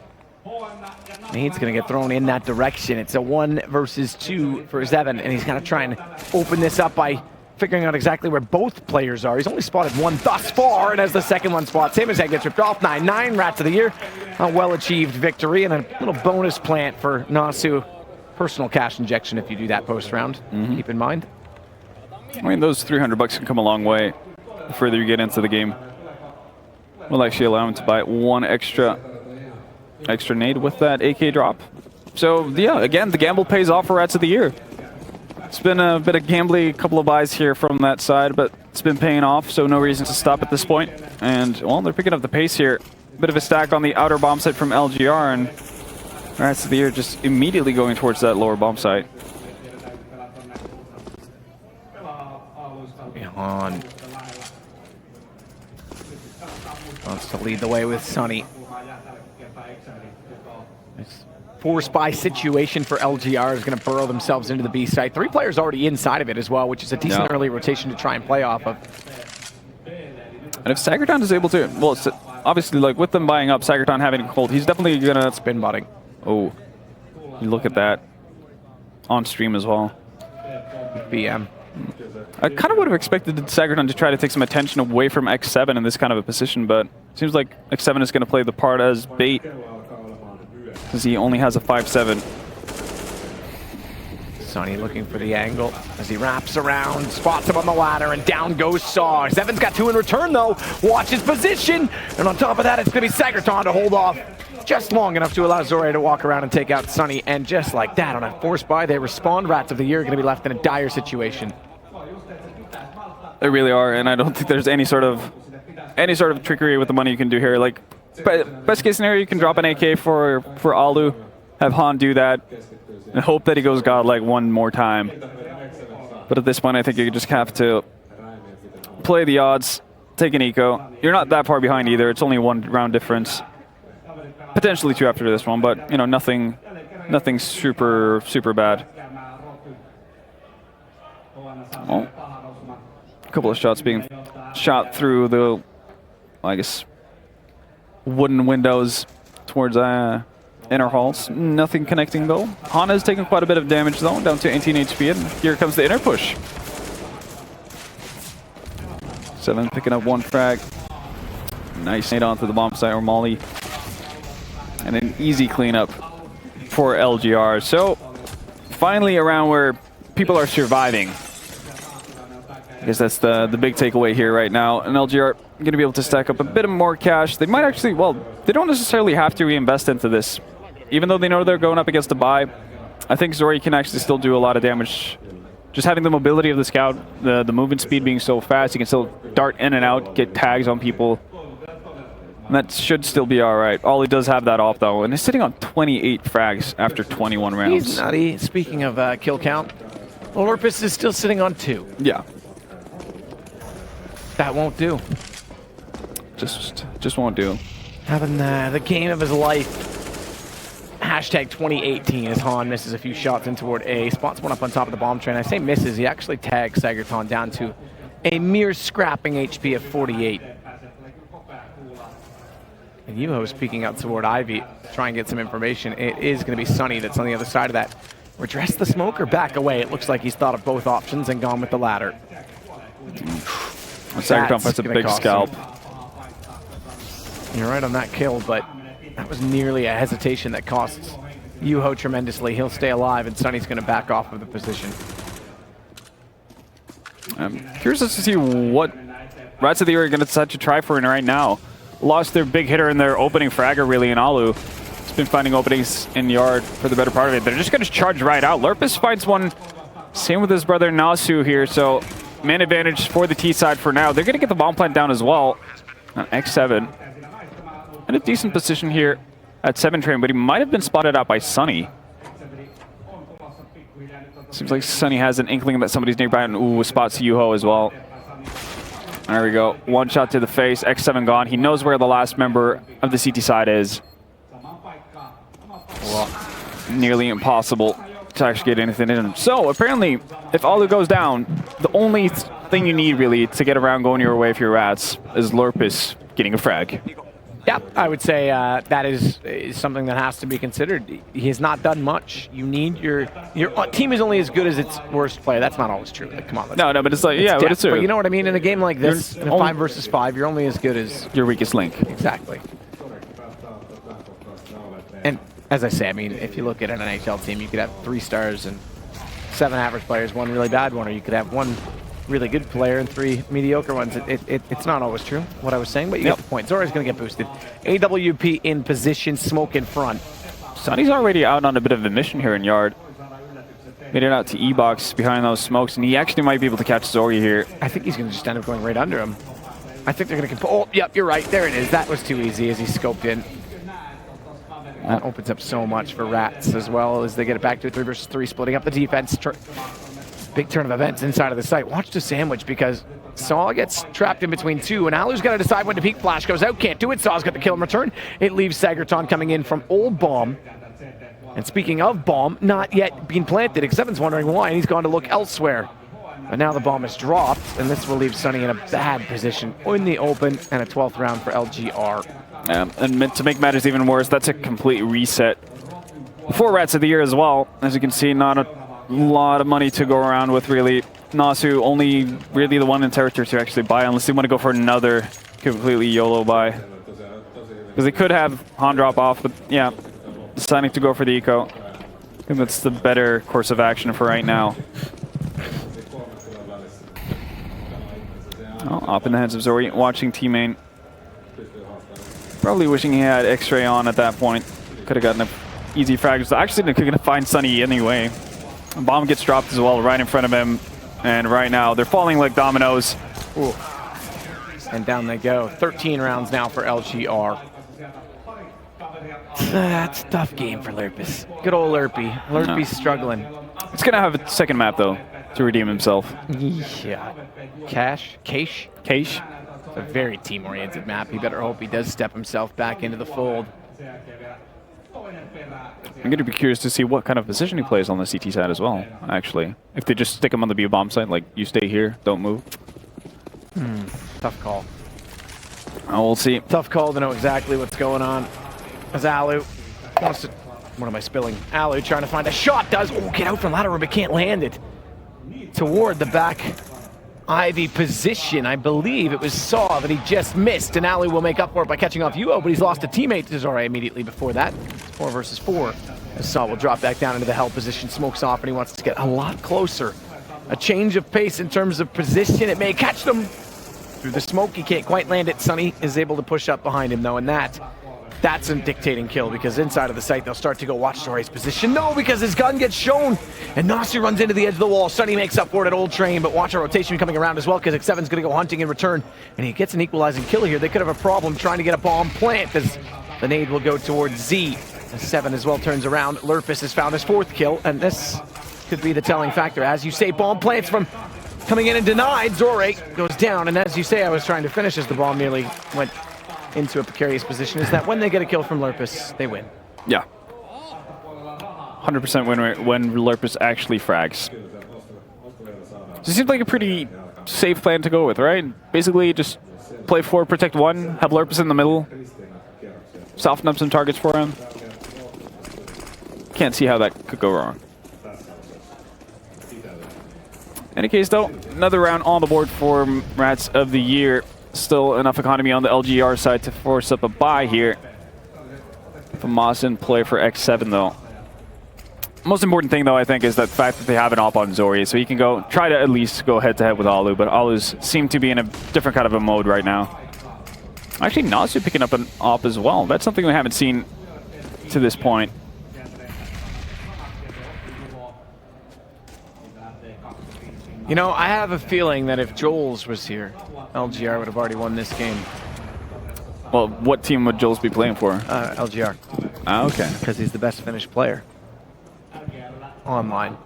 Nade's going to get thrown in that direction. It's a 1 versus 2 for Zevin, and he's going to try and open this up by figuring out exactly where both players are. He's only spotted 1 thus far, and as the second one spots him, his head gets ripped off. 9-9, Rats of the Year. A well-achieved victory, and a little bonus plant for Nasu. Personal cash injection if you do that post-round. Keep in mind. I mean, those $300 can come a long way the further you get into the game. Will actually allow him to buy 1 extra nade with that AK drop. So, yeah, again, the gamble pays off for Rats of the Year. It's been a bit of gambly, couple of buys here from that side, but it's been paying off, so no reason to stop at this point. And, well, they're picking up the pace here. Bit of a stack on the outer bomb site from LGR, and Rats of the Year just immediately going towards that lower bomb site. Han wants to lead the way with Sunny. Force buy situation for LGR is going to burrow themselves into the B site. 3 players already inside of it as well, which is a decent early rotation to try and play off of. And if Sagerton is able to, well, it's obviously, like, with them buying up, Sagerton having a hold, he's definitely going to spin botting. Oh, you look at that on stream as well. BM. I kind of would have expected Sagerton to try to take some attention away from X7 in this kind of a position, but it seems like X7 is going to play the part as bait, because he only has a 5-7. Sunny looking for the angle as he wraps around, spots him on the ladder, and down goes Saw. Seven's got 2 in return, though. Watch his position, and on top of that, it's going to be Sagerton to hold off just long enough to allow Zore to walk around and take out Sunny, and just like that, on a force buy, they respond. Rats of the Year are going to be left in a dire situation. They really are, and I don't think there's any sort of trickery with the money you can do here. Like, best case scenario, you can drop an AK for Alu, have Han do that, and hope that he goes godlike 1 more time. But at this point, I think you just have to play the odds, take an eco. You're not that far behind either. It's only 1 round difference. Potentially 2 after this one, but you know, nothing super bad. Oh, a couple of shots being shot through the, I guess, wooden windows towards inner halls. Nothing connecting though. Hana's taking quite a bit of damage though, down to 18 HP, and here comes the inner push. 7 picking up 1 frag. Nice nade onto the bomb site or molly. And an easy cleanup for LGR. So finally around where people are surviving. I guess that's the big takeaway here right now. And LGR going to be able to stack up a bit more cash. They might actually, well, they don't necessarily have to reinvest into this. Even though they know they're going up against a buy, I think Zori can actually still do a lot of damage. Just having the mobility of the scout, the movement speed being so fast, you can still dart in and out, get tags on people. And that should still be all right. Ollie does have that off though, and is sitting on 28 frags after 21 rounds. He's nutty. Speaking of kill count, Lurpus is still sitting on 2. Yeah. That won't do. Just won't do. Having the game of his life. Hashtag 2018 as Han misses a few shots in toward A. Spots one up on top of the bomb train. I say misses, he actually tags Sagerton down to a mere scrapping HP of 48. And Yuho's peeking out toward Ivy to try and get some information. It is going to be Sunny that's on the other side of that. Redress the smoke or back away? It looks like he's thought of both options and gone with the latter. Sagerton puts a big scalp. You're right on that kill, but that was nearly a hesitation that costs Yuho tremendously. He'll stay alive, and Sunny's going to back off of the position. Curious to see what Rats of the Year are going to decide to try for right now. Lost their big hitter in their opening fragger, really, in Alu. He's been finding openings in yard for the better part of it. They're just going to charge right out. Lurpus finds one. Same with his brother Nasu here, so man advantage for the T side for now. They're going to get the bomb plant down as well on X7. In a decent position here at 7 train, but he might have been spotted out by Sunny. Seems like Sunny has an inkling that somebody's nearby, and ooh, spots Yuho as well. There we go. 1 shot to the face. X7 gone. He knows where the last member of the CT side is. Well, nearly impossible to actually get anything in him. So apparently, if Alu goes down, the only thing you need really to get around going your way if you're Rats is Lurpus getting a frag. Yeah, I would say that is something that has to be considered. He has not done much. You need your team is only as good as its worst player. That's not always true. Like, come on. No, but it's like, yeah, but it's true. But you know what I mean? In a game like this, in a 5 versus 5, you're only as good as your weakest link. Exactly. And as I say, I mean, if you look at an NHL team, you could have 3 stars and 7 average players, 1 really bad one, or you could have 1 really good player and 3 mediocre ones. It's not always true, what I was saying, but you get the point. Zori's going to get boosted. AWP in position, smoke in front. Sunny's already out on a bit of a mission here in yard. Made it out to E-box behind those smokes, and he actually might be able to catch Zori here. I think he's going to just end up going right under him. I think they're going to... Oh, yep, you're right. There it is. That was too easy as he scoped in. That opens up so much for Rats as well as they get it back to a 3 versus 3, splitting up the defense. Big turn of events inside of the site. Watch the sandwich because Saw gets trapped in between 2, and Alu's got to decide when to peek. Flash goes out, can't do it. Saw's got the kill in return. It leaves Sagerton coming in from Old Bomb. And speaking of bomb, not yet being planted. X7's wondering why, and he's gone to look elsewhere. But now the bomb is dropped, and this will leave Sunny in a bad position in the open, and a 12th round for LGR. And to make matters even worse, that's a complete reset for Rats of the Year as well. As you can see, not a lot of money to go around with, really. Nasu only really the one in territory to actually buy, unless they want to go for another completely YOLO buy. Because they could have Han drop off, but yeah, deciding to go for the eco. I think that's the better course of action for right now. Oh, up in the hands of Zori, watching T-main. Probably wishing he had X-ray on at that point. Could have gotten an easy frag. So actually, they're going to find Sunny anyway. A bomb gets dropped as well right in front of him. And right now, they're falling like dominoes. Ooh. And down they go. 13 rounds now for LGR. That's a tough game for Lurpus. Good old Lurpy. Lurpy's struggling. It's going to have a second map, though, to redeem himself. Yeah. Cache? It's a very team-oriented map. He better hope he does step himself back into the fold. I'm going to be curious to see what kind of position he plays on the CT side as well, actually. If they just stick him on the B-bomb side, like, you stay here, don't move. Tough call. We'll see. Tough call to know exactly what's going on. As Alu wants to... What am I spilling? Alu trying to find a shot. Does... Oh, get out from ladder room, but can't land it. Toward the back Ivy position. I believe it was Saw that he just missed, and Alu will make up for it by catching off Yuo, but he's lost a teammate to Zora immediately before that. 4 versus 4. As Saw will drop back down into the hell position, smokes off, and he wants to get a lot closer. A change of pace in terms of position. It may catch them through the smoke. He can't quite land it. Sunny is able to push up behind him, though, and that's a dictating kill, because inside of the site they'll start to go watch Zora's position. No, because his gun gets shown, and Nasu runs into the edge of the wall. Sunny makes up for it at Old Train, but watch a rotation coming around as well, because X7's going to go hunting in return, and he gets an equalizing kill here. They could have a problem trying to get a bomb plant, as the nade will go towards Z. As 7 as well turns around. Lurpus has found his 4th kill, and this could be the telling factor. As you say, bomb plants from coming in and denied. Zora goes down, and as you say, I was trying to finish as the bomb nearly went into a precarious position, is that when they get a kill from Lurpus, they win. Yeah. 100% win when Lurpus actually frags. So it seems like a pretty safe plan to go with, right? Basically, just play 4, protect 1, have Lurpus in the middle, soften up some targets for him. Can't see how that could go wrong. In any case, though, another round on the board for Rats of the Year. Still enough economy on the LGR side to force up a buy here. Famas in play for X7, though. Most important thing, though, I think, is that fact that they have an op on Zori, so he can go try to at least go head-to-head with Alu, but Alu's seem to be in a different kind of a mode right now. Actually, Nasu picking up an op as well. That's something we haven't seen to this point. You know, I have a feeling that if Joel's was here, LGR would have already won this game. Well, what team would Joel's be playing for? LGR. Ah, okay. Because he's the best Finnish player. Online.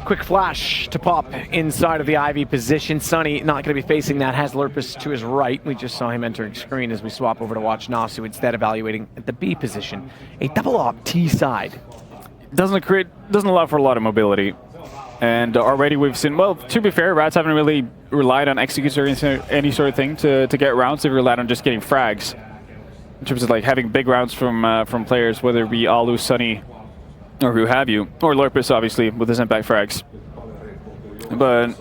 Quick flash to pop inside of the Ivy position. Sunny not going to be facing that, has Lurpus to his right. We just saw him entering screen as we swap over to watch Nasu, instead evaluating at the B position. A double op T side. Doesn't allow for a lot of mobility. And already we've seen, well, to be fair, Rats haven't really relied on executes or any sort of thing to get rounds. They've relied on just getting frags. In terms of like having big rounds from players, whether it be Alu, Sunny, or who have you. Or Lurpus, obviously, with his impact frags. But,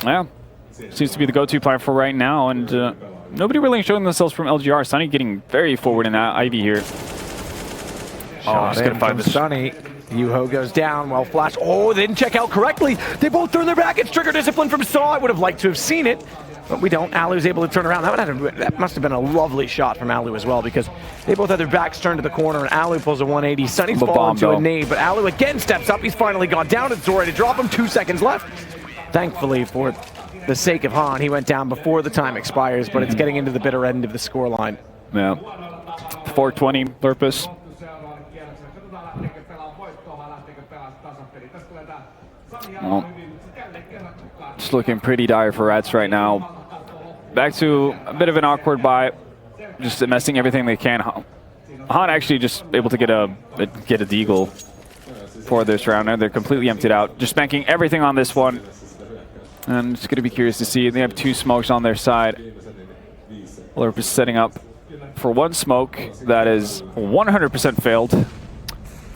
yeah, seems to be the go-to plan for right now. And nobody really showing themselves from LGR. Sunny getting very forward in that Ivy here. Oh, he's going to find the Sunny. Yuho goes down while Flash... Oh, they didn't check out correctly. They both turn their back. It's trigger discipline from Saw. I would have liked to have seen it, but we don't. Alu's able to turn around. That must have been a lovely shot from Alu as well, because they both had their backs turned to the corner, and Alu pulls a 180. Sunny's fallen to a nade, but Alu again steps up. He's finally gone down. It's Zora to drop him. 2 seconds left. Thankfully, for the sake of Han, he went down before the time expires, but it's getting into the bitter end of the scoreline. Yeah. 420, Lurpus. Well, it's looking pretty dire for Rats right now. Back to a bit of an awkward buy, just messing everything they can. Han actually just able to get a deagle for this round, and they're completely emptied out. Just banking everything on this one. And it's going to be curious to see. They have 2 smokes on their side. Lurpus setting up for 1 smoke that is 100% failed.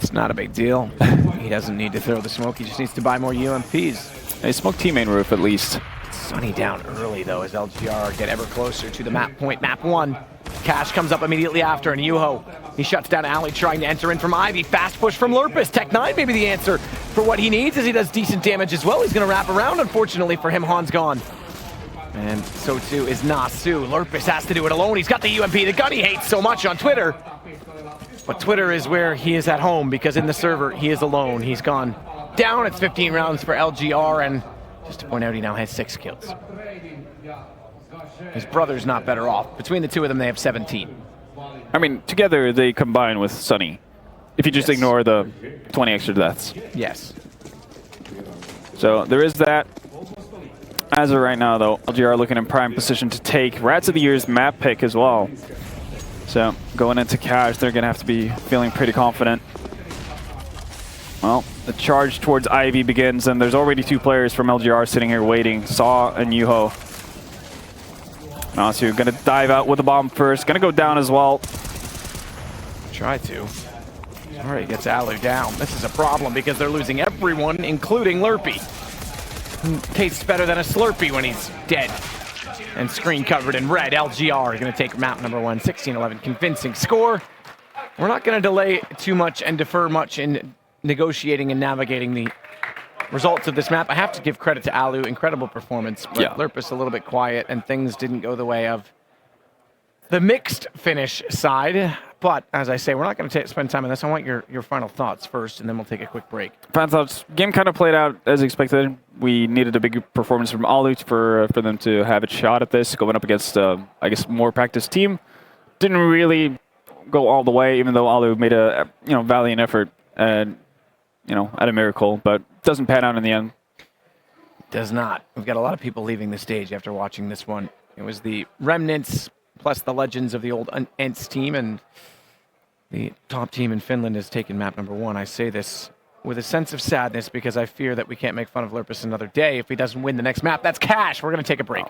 It's not a big deal. He doesn't need to throw the smoke. He just needs to buy more UMPs. They smoke T-main roof at least. Sunny down early, though, as LGR get ever closer to the map point. Map 1. Cash comes up immediately after, and Yuho, he shuts down Ali, trying to enter in from Ivy. Fast push from Lurpus. Tech 9 maybe the answer for what he needs, as he does decent damage as well. He's going to wrap around. Unfortunately for him, Han's gone. And so too is Nasu. Lurpus has to do it alone. He's got the UMP, the gun he hates so much on Twitter. But Twitter is where he is at home, because in the server, he is alone. He's gone down. It's 15 rounds for LGR, and just to point out, he now has 6 kills. His brother's not better off. Between the 2 of them, they have 17. I mean, together they combine with Sunny, if you just ignore the 20 extra deaths. Yes. So there is that. As of right now, though, LGR looking in prime position to take Rats of the Year's map pick as well. So So going into cash, they're going to have to be feeling pretty confident. Well, the charge towards Ivy begins, and there's already 2 players from LGR sitting here waiting, Saw and Yuho. Nasu going to dive out with the bomb first, going to go down as well. Try to. All right, gets Alu down. This is a problem because they're losing everyone, including Lurpy. Tastes better than a Slurpee when he's dead. And screen covered in red. LGR going to take map number 1, 16-11. Convincing score. We're not going to delay too much and defer much in negotiating and navigating the results of this map. I have to give credit to Alu. Incredible performance. But yeah. Lurpus a little bit quiet, and things didn't go the way of the mixed finish side. But as I say, we're not going to spend time on this. I want your final thoughts first, and then we'll take a quick break. Final thoughts. Game kind of played out as expected. We needed a big performance from Alu for them to have a shot at this. Going up against, I guess, more practiced team. Didn't really go all the way, even though Alu made a valiant effort and at a miracle, but doesn't pan out in the end. Does not. We've got a lot of people leaving the stage after watching this one. It was the remnants plus the legends of the old Ents team, and the top team in Finland has taken map number 1. I say this with a sense of sadness because I fear that we can't make fun of Lurpus another day if he doesn't win the next map. That's cash. We're going to take a break.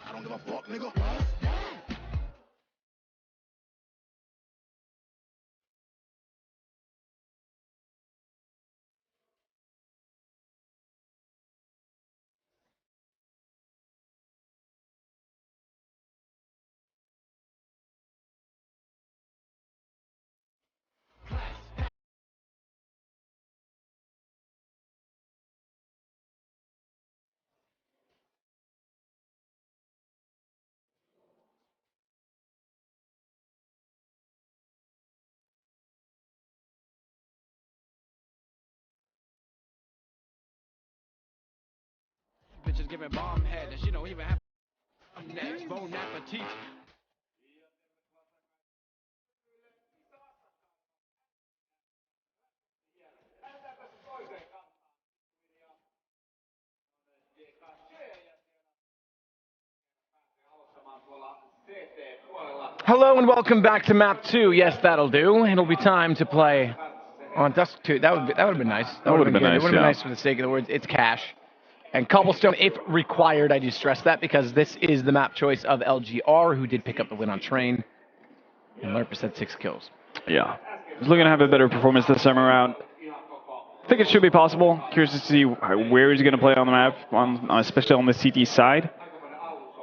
I don't give a fuck, nigga. Bitches giving bomb head, and she don't even have next bon appetit. Hello and welcome back to map 2. Yes, that'll do. It'll be time to play on Dusk 2. That would have been nice. That would have been nice. It would have been nice for the sake of the words. It's cash. And Cobblestone, if required, I do stress that because this is the map choice of LGR, who did pick up the win on Train. And Lurpus had 6 kills. Yeah. He's looking to have a better performance this time around. I think it should be possible. Curious to see where he's going to play on the map, especially on the CT side.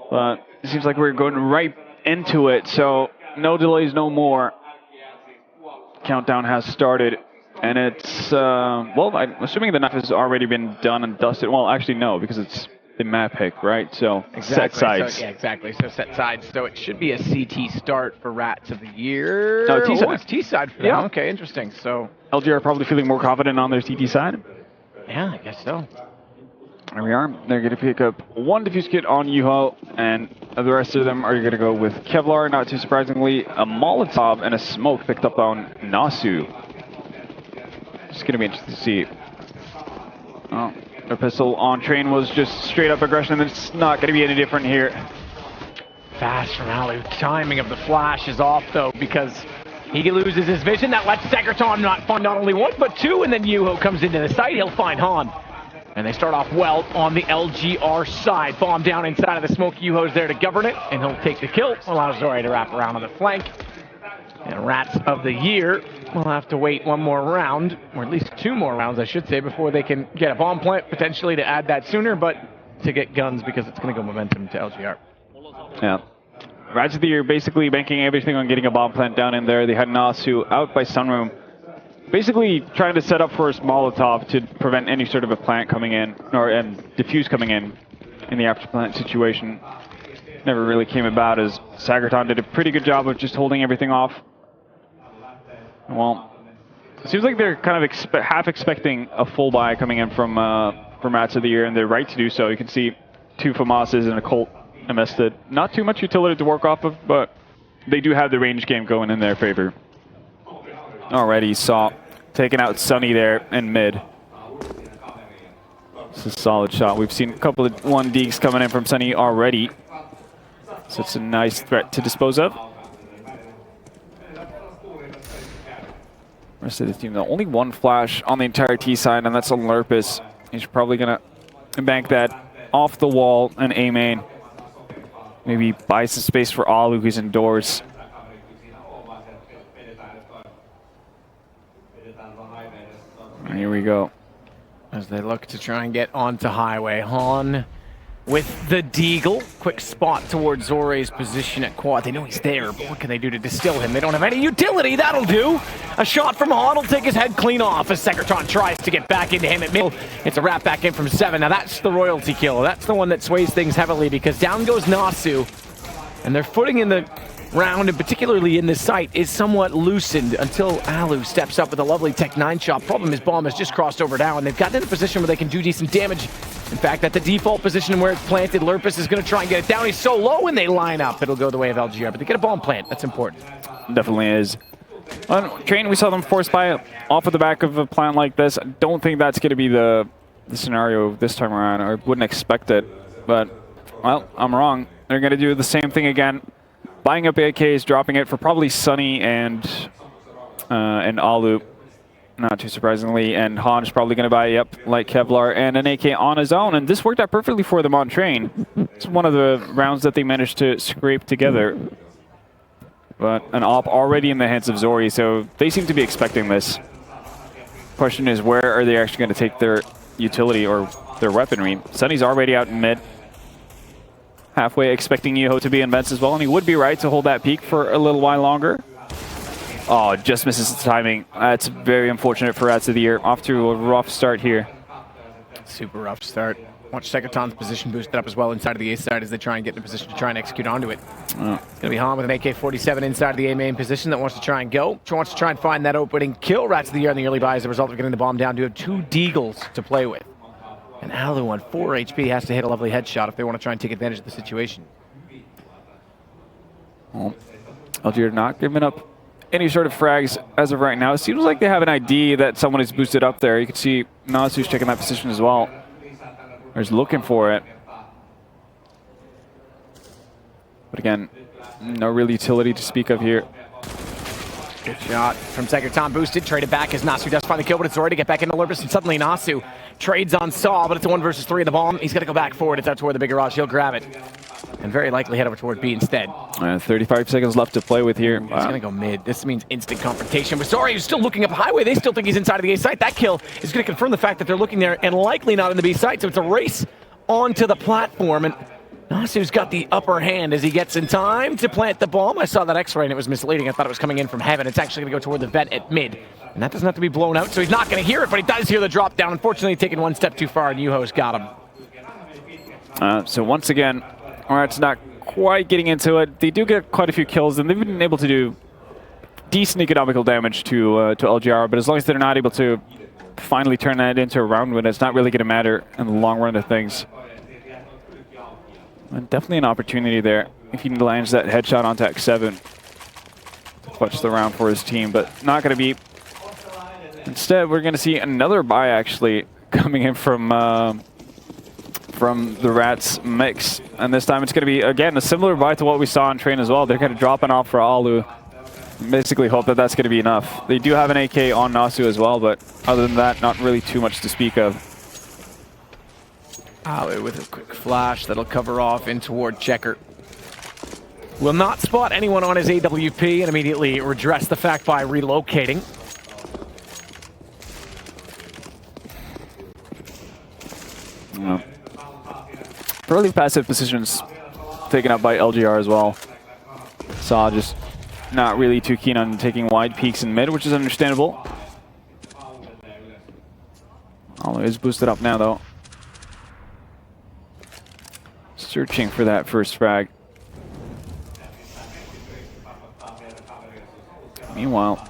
But it seems like we're going right into it, so no delays, no more. Countdown has started, and it's, well, I'm assuming the map has already been done and dusted. Well, actually, no, because it's the map pick, right? So, set sides. So, yeah, exactly. So, set sides. So, it should be a CT start for Rats of the Year. No, T-side. Oh, it's T-side for them. Yeah. Okay, interesting. So, LGR probably feeling more confident on their CT side. Yeah, I guess so. There we are. They're going to pick up one defuse kit on Yuho, and the rest of them are going to go with Kevlar, not too surprisingly, a Molotov, and a smoke picked up on Nasu. It's going to be interesting to see. Oh, their pistol on Train was just straight up aggression, and it's not going to be any different here. Fast from Alu. Timing of the flash is off, though, because he loses his vision. That lets Segerton not find not only 1, but 2, and then Yuho comes into the site. He'll find Han. And they start off well on the LGR side. Bomb down inside of the smoke. Yuho's there to govern it, and he'll take the kill. Allows Zori to wrap around on the flank. And Rats of the Year will have to wait one more round, or at least 2 more rounds, I should say, before they can get a bomb plant, potentially to add that sooner, but to get guns because it's going to go momentum to LGR. Yeah. Rats of the Year basically banking everything on getting a bomb plant down in there. They had Nasu out by Sunroom, basically trying to set up for a Molotov to prevent any sort of a plant coming in, and diffuse coming in the after plant situation. Never really came about, as Sagerton did a pretty good job of just holding everything off. Well, it seems like they're kind of half expecting a full buy coming in from Rats of the Year, and they're right to do so. You can see 2 FAMASs and a Colt invested. Not too much utility to work off of, but they do have the range game going in their favor. Already saw taking out Sunny there in mid. It's a solid shot. We've seen a couple of 1Ds coming in from Sunny already. So it's a nice threat to dispose of. Rest of the team, though, only 1 flash on the entire T side, and that's on Lurpus. He's probably going to bank that off the wall and A main. Maybe buy some space for Alu, who's indoors. Here we go. As they look to try and get onto highway. Han with the Deagle. Quick spot towards Zore's position at quad. They know he's there, but what can they do to distill him? They don't have any utility. That'll do. A shot from Han will take his head clean off as Segerton tries to get back into him at middle. It's a wrap back in from 7. Now that's the royalty kill. That's the one that sways things heavily because down goes Nasu. And their footing in the round, and particularly in this site, is somewhat loosened until Alu steps up with a lovely Tech 9 shot. Problem is bomb has just crossed over now, and they've gotten in a position where they can do decent damage In fact, at the default position where it's planted, Lurpus is going to try and get it down. He's so low when they line up, it'll go the way of LGR. But they get a bomb plant. That's important. Definitely is. On Train, we saw them force buy off of the back of a plant like this. I don't think that's going to be the scenario this time around. I wouldn't expect it. But, well, I'm wrong. They're going to do the same thing again. Buying up AKs, dropping it for probably Sunny and Alu. Not too surprisingly, and Han's probably going to buy, like Kevlar, and an AK on his own, and this worked out perfectly for them on Train. It's one of the rounds that they managed to scrape together. But an AWP already in the hands of Zori, so they seem to be expecting this. Question is, where are they actually going to take their utility or their weaponry? Sunny's already out in mid. Halfway expecting Yuho to be in vents as well, and he would be right to hold that peak for a little while longer. Oh, just misses the timing. That's very unfortunate for Rats of the Year. Off to a rough start here. Super rough start. Watch Secreton's position boosted up as well inside of the A side as they try and get in a position to try and execute onto it. It's going to be Han with an AK-47 inside of the A main position that wants to try and go. Wants to try and find that opening kill. Rats of the Year in the early buy as a result of getting the bomb down to have 2 Deagles to play with. And Alu on 4 HP has to hit a lovely headshot if they want to try and take advantage of the situation. Well, LGR not giving up any sort of frags as of right now. It seems like they have an ID that someone is boosted up there. You can see Nasu's checking that position as well. Or is looking for it. But again, no real utility to speak of here. Good shot from Secreton, boosted, traded back as Nasu does find the kill, but it's already to get back into Lurpus, and suddenly Nasu trades on Saw, but it's a 1 versus 3 of the bomb. He's got to go back forward. It's out toward the big garage. He'll grab it. And very likely head over toward B instead. 35 seconds left to play with here. He's going to go mid. This means instant confrontation. But Zori is still looking up highway. They still think he's inside of the A site. That kill is going to confirm the fact that they're looking there and likely not in the B site. So it's a race onto the platform. And Nasu's got the upper hand as he gets in time to plant the bomb. I saw that X-ray and it was misleading. I thought it was coming in from heaven. It's actually going to go toward the vent at mid. And that doesn't have to be blown out, so he's not going to hear it, but he does hear the drop down. Unfortunately, taking 1 step too far, and Yuho's got him. So once again, Rats not quite getting into it. They do get quite a few kills, and they've been able to do decent economical damage to LGR, but as long as they're not able to finally turn that into a round win, it's not really going to matter in the long run of things. And definitely an opportunity there if he lands that headshot onto X7 to clutch the round for his team, but not going to be. Instead, we're going to see another buy actually coming in from the Rats mix, and this time it's going to be again a similar buy to what we saw on Train as well. They're going to drop an off for Alu. Basically hope that that's going to be enough. They do have an AK on Nasu as well, but other than that, not really too much to speak of. Alu with a quick flash that'll cover off in toward Checker. Will not spot anyone on his AWP and immediately redress the fact by relocating. Early passive positions taken up by LGR as well. Saw just not really too keen on taking wide peaks in mid, which is understandable. Alu is boosted up now though. Searching for that first frag. Meanwhile,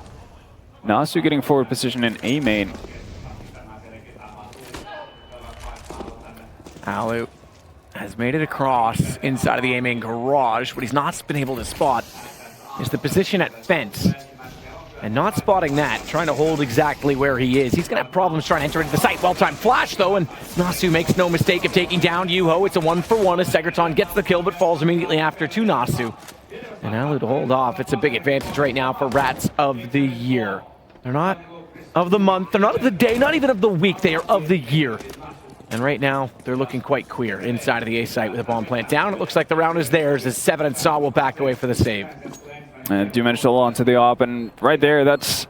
Nasu getting forward position in A main. Alu has made it across inside of the A main garage. What he's not been able to spot is the position at fence. And not spotting that, trying to hold exactly where he is. He's going to have problems trying to enter into the site. Well-timed flash, though, and Nasu makes no mistake of taking down Yuho. It's a 1-for-1 as Secreton gets the kill, but falls immediately after to Nasu. And Alu to hold off. It's a big advantage right now for Rats of the Year. They're not of the month, they're not of the day, not even of the week. They are of the year. And right now, they're looking quite queer inside of the A site with a bomb plant down. It looks like the round is theirs as Seven and Saw will back away for the save. And Dimensional onto the op, and right there, that's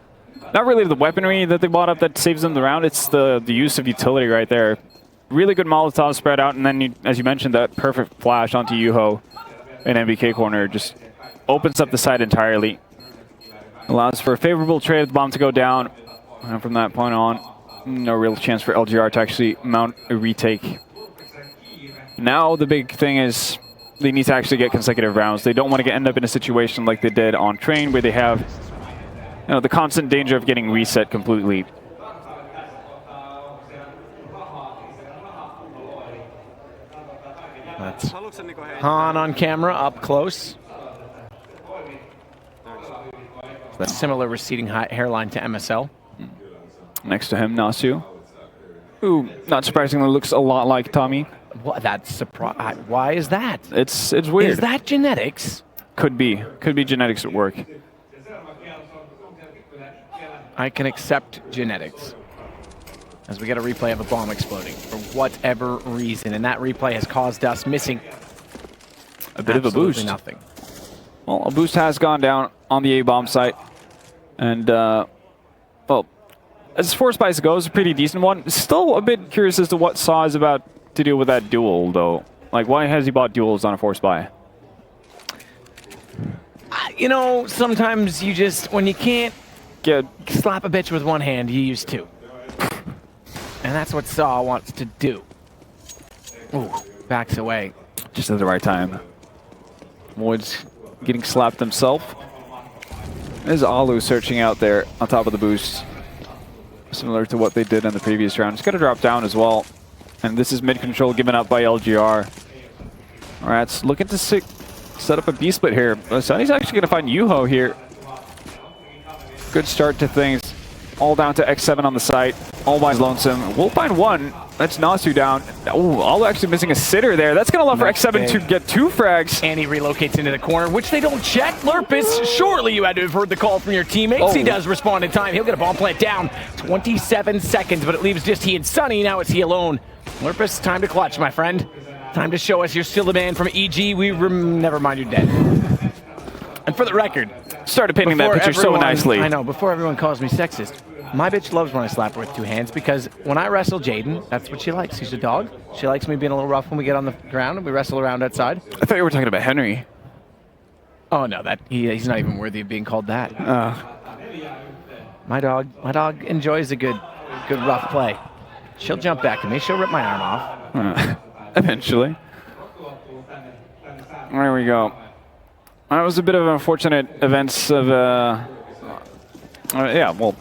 not really the weaponry that they bought up that saves them the round, it's the use of utility right there. Really good Molotov spread out, and then, as you mentioned, that perfect flash onto Yuho in MBK corner just opens up the side entirely. Allows for a favorable trade of the bomb to go down, and from that point on, no real chance for LGR to actually mount a retake. Now the big thing is they need to actually get consecutive rounds. They don't want to end up in a situation like they did on Train where they have the constant danger of getting reset completely. that. Han on camera, up close. Similar receding hairline to MSL. Next to him, Nasu, who, not surprisingly, looks a lot like Tommy. What? That's surprise. Why is that? It's weird. Is that genetics? Could be genetics at work. I can accept genetics. As we get a replay of a bomb exploding for whatever reason, and that replay has caused us missing a bit of a boost. Nothing. Well, a boost has gone down on the A-bomb site, and well, as force bias goes, a pretty decent one. Still a bit curious as to what Saw is about to do with that duel, though. Like, why has he bought duels on a force buy? You know, sometimes you just, when you can't slap a bitch with one hand, you use two. And that's what Saw wants to do. Ooh, backs away. Just at the right time. Woods getting slapped himself. There's Alu searching out there on top of the boost. Similar to what they did in the previous round. It's going to drop down as well. And this is mid-control given up by LGR. Rats looking to set up a B-split here. Sunny's actually going to find Yuho here. Good start to things. All down to X7 on the site. All by Lonesome. We'll find one. That's Nasu down. Oh, all actually missing a sitter there. That's going to allow for X7 to get 2 frags. And he relocates into the corner, which they don't check. Lurpus, surely you had to have heard the call from your teammates. Oh. He does respond in time. He'll get a bomb plant down. 27 seconds, but it leaves just he and Sunny. Now it's he alone. Lurpus, time to clutch, my friend. Time to show us you're still the man from EG. Never mind, you're dead. And for the record, started painting that picture so nicely. I know, before everyone calls me sexist, my bitch loves when I slap her with 2 hands because when I wrestle Jaden, that's what she likes. She's a dog. She likes me being a little rough when we get on the ground and we wrestle around outside. I thought you were talking about Henry. Oh no, he's not even worthy of being called that. My dog enjoys a good rough play. She'll jump back at me. She'll rip my arm off. Eventually. There we go. That was a bit of an unfortunate events of yeah, well,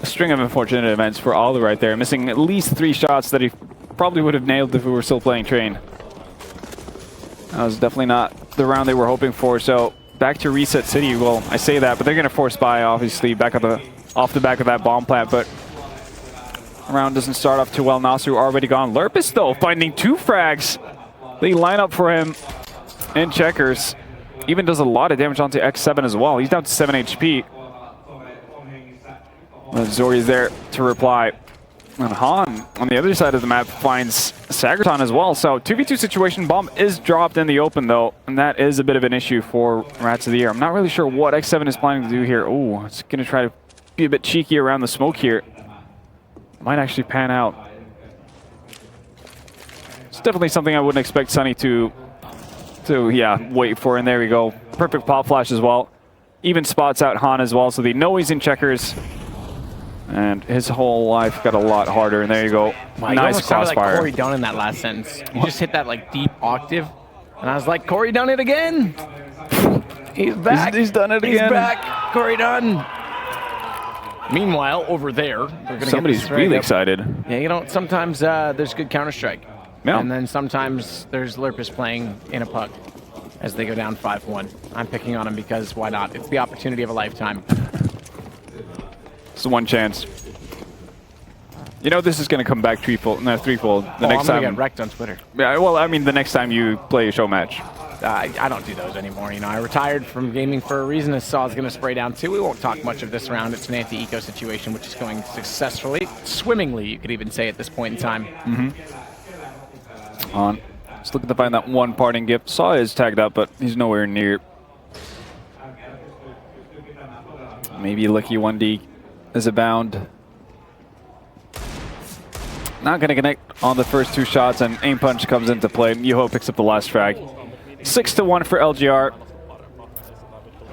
a string of unfortunate events for Alu right there, missing at least 3 shots that he probably would have nailed if we were still playing Train. That was definitely not the round they were hoping for. So back to Reset City. Well, I say that, but they're going to force buy obviously off the back of that bomb plant, but round doesn't start off too well. Nasu already gone. Lurpus though finding 2 frags. They line up for him in checkers. Even does a lot of damage onto X7 as well. He's down to 7 HP. Zori's there to reply. And Han, on the other side of the map, finds Sagerton as well. So 2v2 situation. Bomb is dropped in the open, though. And that is a bit of an issue for Rats of the Year. I'm not really sure what X7 is planning to do here. Oh, it's going to try to be a bit cheeky around the smoke here. Might actually pan out. It's definitely something I wouldn't expect Sunny to yeah, wait for. And there we go. Perfect pop flash as well. Even spots out Han as well, so they know he's in checkers. And his whole life got a lot harder. And there you go. Wow, nice crossfire. Like Corey Dunn in that last sentence. You just hit that like deep octave. And I was like, Corey Dunn it again. He's back. He's done it again. He's back. Corey Dunn. Meanwhile, over there, somebody's really excited. Yeah, you know, sometimes there's good Counter-Strike. Yeah. And then sometimes there's Lurpus playing in a puck as they go down 5-1. I'm picking on him because why not? It's the opportunity of a lifetime. It's the one chance. You know this is going to come back threefold. The next I'm time. gonna get wrecked on Twitter. Yeah, well, I mean, the next time you play a show match. I don't do those anymore. You know, I retired from gaming for a reason. Saw's going to spray down too. We won't talk much of this round. It's an anti-eco situation, which is going successfully, swimmingly, you could even say at this point in time. On. Just looking to find that one parting gift. Saw is tagged up, but he's nowhere near. Maybe lucky 1D is abound. Not going to connect on the first 2 shots, and aim punch comes into play. Yuho picks up the last frag. 6-1 for LGR.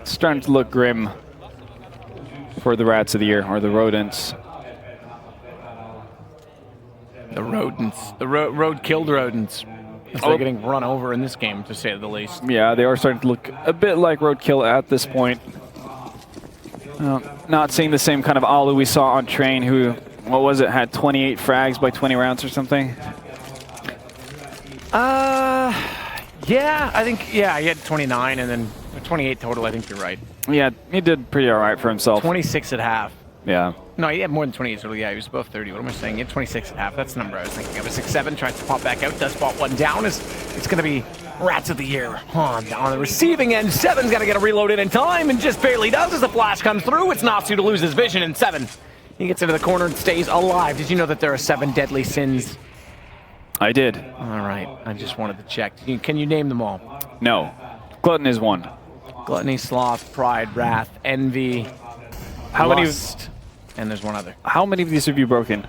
It's starting to look grim for the Rats of the Year, or the Rodents. The rodents. The road killed rodents. They're getting run over in this game, to say the least. Yeah, they are starting to look a bit like roadkill at this point. Not seeing the same kind of Alu we saw on Train, who, what was it, had 28 frags by 20 rounds or something? Yeah, I think, yeah, he had 29 and then 28 total. I think you're right. Yeah, he did pretty all right for himself. 26 at half. Yeah. No, he had more than 28 total. Yeah, he was above 30. What am I saying? He had 26 at half. That's the number I was thinking of. A 6-7 tries to pop back out. Does spot one down. It's going to be Rats of the Year on the receiving end. 7's got to get a reload in time and just barely does as the flash comes through. It's Nasu to lose his vision, and 7, he gets into the corner and stays alive. Did you know that there are 7 deadly sins? I did. All right. I just wanted to check. Can you name them all? No. Glutton is one. Gluttony, sloth, pride, wrath, envy, How lust, and there's one other. How many of these have you broken?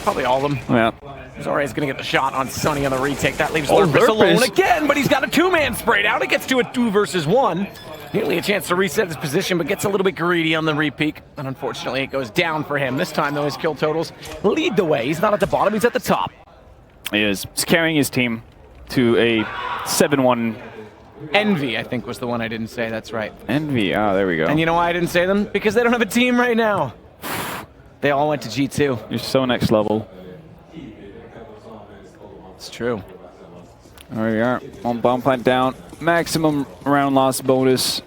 Probably all of them. Yeah. Zori's going to get the shot on Sunny on the retake. That leaves Oh, Lurpus alone Lurpus. again, but he's got a 2-man spray down. It gets to a 2 versus 1. Nearly a chance to reset his position, but gets a little bit greedy on the repeak. And unfortunately, it goes down for him. This time, though, his kill totals lead the way. He's not at the bottom, he's at the top. He is. He's carrying his team to a 7-1. Envy, I think, was the one I didn't say. That's right. Envy. Ah, there we go. And you know why I didn't say them? Because they don't have a team right now. They all went to G2. You're so next level. It's true. There we are. One bomb plant down. Maximum round loss bonus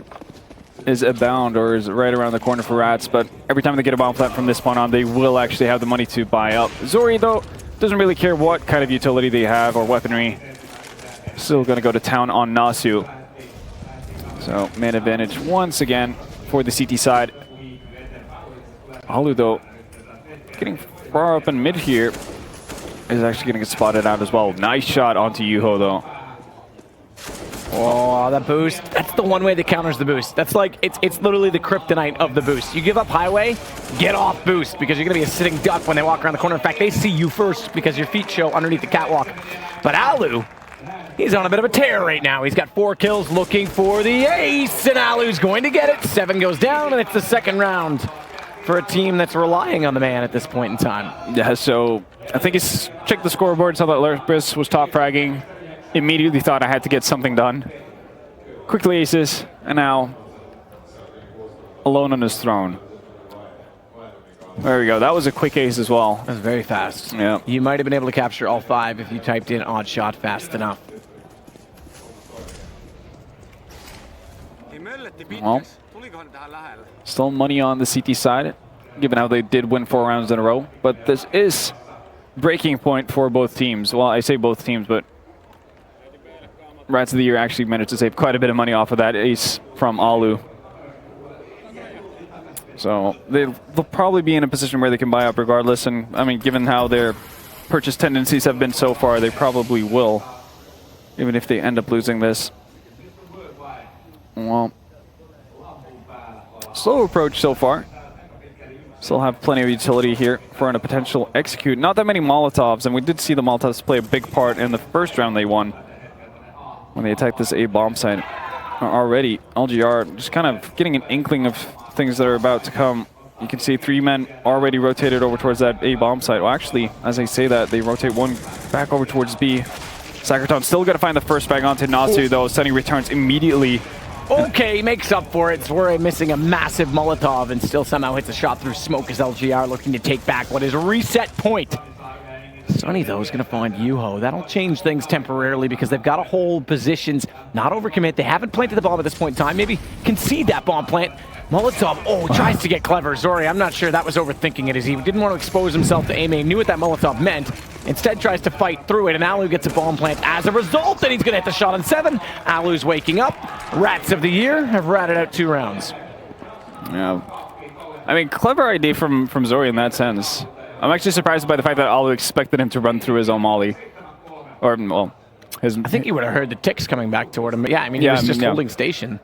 is abound, or is right around the corner for Rats, but every time they get a bomb plant from this point on, they will actually have the money to buy up. Zori, though, doesn't really care what kind of utility they have or weaponry. Still going to go to town on Nasu. So, man advantage once again for the CT side. Alu, though, getting far up in mid here, is actually going to get spotted out as well. Nice shot onto Yuho, though. Oh, that boost. That's the one way that counters the boost. That's like, it's literally the kryptonite of the boost. You give up highway, get off boost, because you're going to be a sitting duck when they walk around the corner. In fact, they see you first because your feet show underneath the catwalk. But Alu, he's on a bit of a tear right now. He's got 4 kills looking for the ace, and Alu's going to get it. 7 goes down, and it's the second round for a team that's relying on the man at this point in time. Yeah, so I think he's checked the scoreboard, saw that Lurpus was top fragging, immediately thought I had to get something done. Quickly aces, and now alone on his throne. There we go. That was a quick ace as well. That was very fast. Yeah. You might have been able to capture all 5 if you typed in odd shot fast enough. Well, still money on the CT side, given how they did win 4 rounds in a row. But this is breaking point for both teams. Well, I say both teams, but Rats of the Year actually managed to save quite a bit of money off of that ace from Alu. So they'll probably be in a position where they can buy up regardless. And I mean, given how their purchase tendencies have been so far, they probably will, even if they end up losing this. Well, slow approach so far. Still have plenty of utility here for a potential execute. Not that many Molotovs, and we did see the Molotovs play a big part in the first round they won when they attacked this A bomb site. Already, LGR just kind of getting an inkling of things that are about to come. You can see 3 men already rotated over towards that A bomb site. Well, actually, as I say that, they rotate 1 back over towards B. Sakraton still got to find the first bag onto Nasu, though. Sunny returns immediately. Okay, he makes up for it. Zori missing a massive Molotov and still somehow hits a shot through smoke as LGR looking to take back what is a reset point. Sunny, though, is going to find Yuho. That'll change things temporarily because they've got to hold positions, not overcommit. They haven't planted the bomb at this point in time. Maybe concede that bomb plant. Molotov, tries to get clever. Zori, I'm not sure that was overthinking it, as he didn't want to expose himself to A-main, knew what that Molotov meant. Instead tries to fight through it, and Alu gets a bomb plant as a result, and he's going to hit the shot on 7. Alu's waking up. Rats of the Year have ratted out 2 rounds. Yeah. I mean, clever idea from Zori in that sense. I'm actually surprised by the fact that Alu expected him to run through his own molly. Or, well, his... I think he would have heard the ticks coming back toward him. But yeah, I mean, he was just holding station.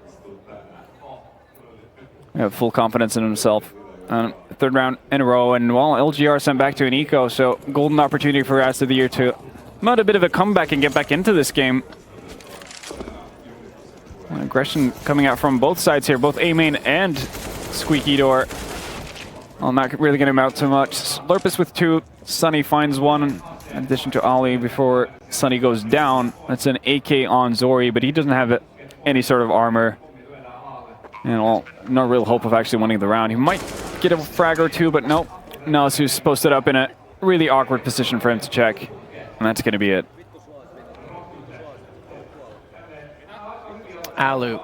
Yeah, full confidence in himself. 3rd round in a row, and well, LGR sent back to an eco, so golden opportunity for Rats of the Year to mount a bit of a comeback and get back into this game. Aggression coming out from both sides here, both A-main and Squeaky Door. Well, not really going to amount to much. Lurpus with 2, Sunny finds 1, in addition to Ali before Sunny goes down. That's an AK on Zori, but he doesn't have any sort of armor. And well, no real hope of actually winning the round. He might get a frag or 2, but nope. Nasu's posted up in a really awkward position for him to check. And that's going to be it. Alu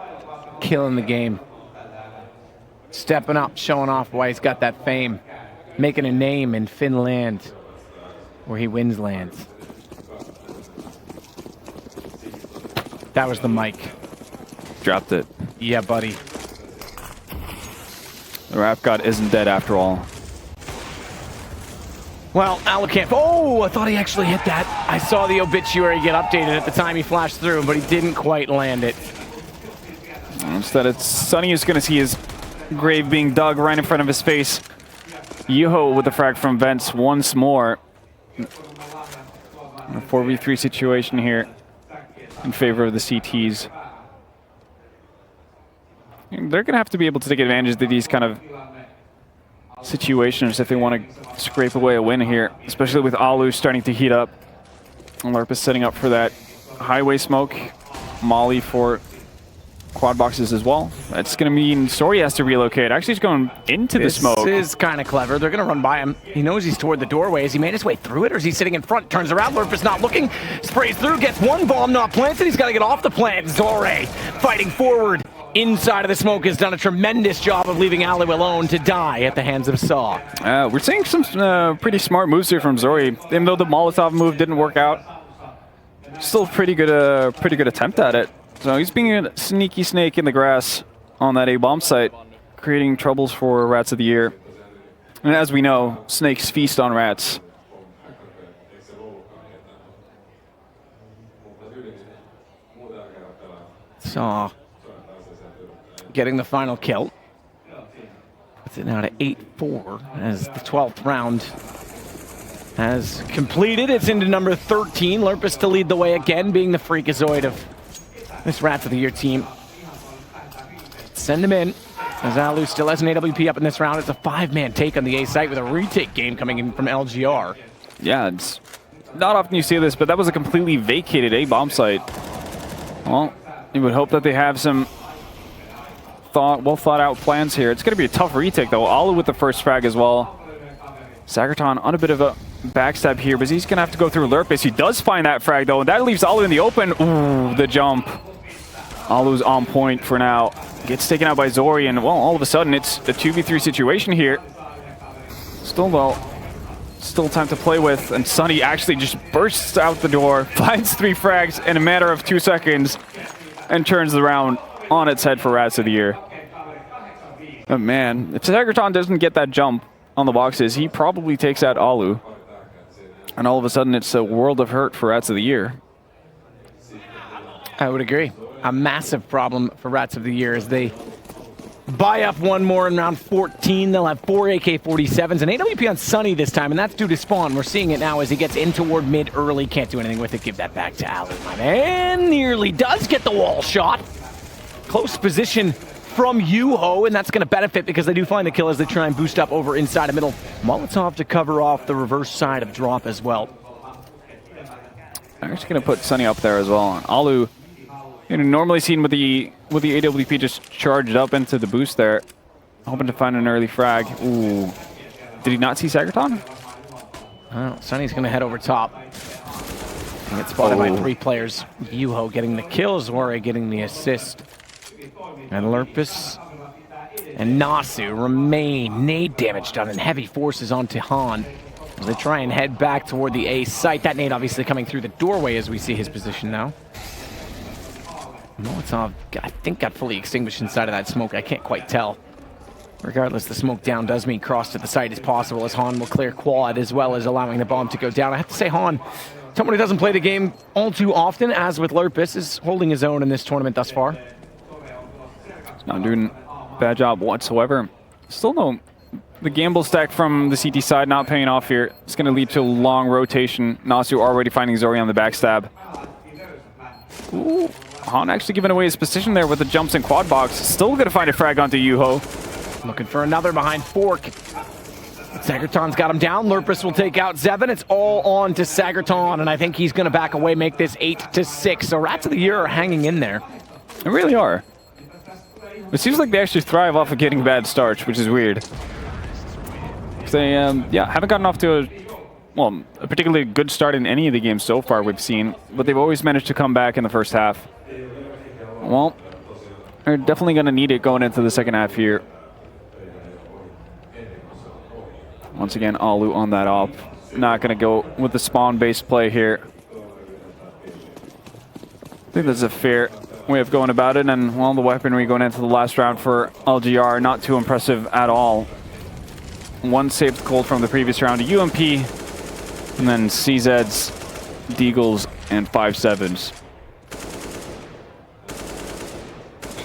killing the game. Stepping up, showing off why he's got that fame. Making a name in Finland, where he wins lands. That was the mic. Dropped it. Yeah, buddy. The rap god isn't dead after all. Well, Alu can't. Oh, I thought he actually hit that. I saw the obituary get updated at the time he flashed through, but he didn't quite land it. Instead, it's Sunny who's going to see his grave being dug right in front of his face. Yuho with the frag from Vents once more. A 4v3 situation here in favor of the CTs. They're going to have to be able to take advantage of these kind of situations if they want to scrape away a win here, especially with Alu starting to heat up. Lerp is setting up for that highway smoke. Molly for quad boxes as well. That's going to mean Sori has to relocate. Actually, he's going into the smoke. This is kind of clever. They're going to run by him. He knows he's toward the doorway. Has he made his way through it, or is he sitting in front? Turns around. Lerp is not looking. Sprays through. Gets one bomb not planted. He's got to get off the plant. Zore fighting forward. Inside of the smoke has done a tremendous job of leaving Alu alone to die at the hands of Saw. We're seeing some pretty smart moves here from Zori. Even though the Molotov move didn't work out, still pretty good attempt at it. So he's being a sneaky snake in the grass on that A-bomb site, creating troubles for Rats of the Year. And as we know, snakes feast on rats. Saw getting the final kill. Puts it now to 8-4 as the 12th round has completed. It's into number 13. Lerpus to lead the way again, being the freakazoid of this Rats of the Year team. Send him in, as Alu still has an AWP up in this round. It's a 5-man take on the A site with a retake game coming in from LGR. Yeah, it's not often you see this, but that was a completely vacated A-bomb site. Well, you would hope that they have some well thought out plans here. It's going to be a tough retake though. Alu with the first frag as well. Sagerton on a bit of a backstab here, but he's going to have to go through Lerpus. He does find that frag though, and that leaves Alu in the open. Ooh, the jump. Alu's on point for now. Gets taken out by Zori, and well, all of a sudden it's a 2v3 situation here. Still time to play with, and Sunny actually just bursts out the door, finds 3 frags in a matter of 2 seconds, and turns the round on its head for Rats of the Year. But man, if Sagerton doesn't get that jump on the boxes, he probably takes out Alu. And all of a sudden, it's a world of hurt for Rats of the Year. I would agree. A massive problem for Rats of the Year as they buy up one more in round 14. They'll have 4 AK-47s and AWP on Sunny this time, and that's due to spawn. We're seeing it now as he gets in toward mid early. Can't do anything with it. Give that back to Alu, my man. Nearly does get the wall shot. Close position from Yuho, and that's going to benefit because they do find the kill as they try and boost up over inside the middle. Molotov to cover off the reverse side of drop as well. I'm actually going to put Sunny up there as well. Alu, normally seen with the AWP just charged up into the boost there, hoping to find an early frag. Ooh, did he not see Sagerton? Well, Sunny's going to head over top. And get spotted by 3 players. Yuho getting the kills, Zore getting the assist. And Lerpus and Nasu remain nade damage done and heavy forces onto Han as they try and head back toward the A site. That nade obviously coming through the doorway as we see his position now. Molotov, I think, got fully extinguished inside of that smoke. I can't quite tell. Regardless, the smoke down does mean cross to the site as possible as Han will clear quad as well as allowing the bomb to go down. I have to say Han, someone who doesn't play the game all too often, as with Lerpus, is holding his own in this tournament thus far. Not doing a bad job whatsoever. Still no, the gamble stack from the CT side not paying off here. It's going to lead to a long rotation. Nasu already finding Zori on the backstab. Ooh, Han actually giving away his position there with the jumps and quad box. Still going to find a frag onto Yuho. Looking for another behind Fork. Sagerton's got him down. Lerpus will take out Zevin. It's all on to Sagerton, and I think he's going to back away, make this 8-6. So Rats of the Year are hanging in there. They really are. It seems like they actually thrive off of getting bad starts, which is weird. They haven't gotten off to a particularly good start in any of the games so far we've seen, but they've always managed to come back in the first half. Well, are definitely going to need it going into the second half here. Once again, Alu on that op. Not going to go with the spawn-based play here. I think that's a fair way of going about it, and well, the weaponry going into the last round for LGR, not too impressive at all. One saved gold from the previous round, a UMP, and then CZs, Deagles, and 5-7s.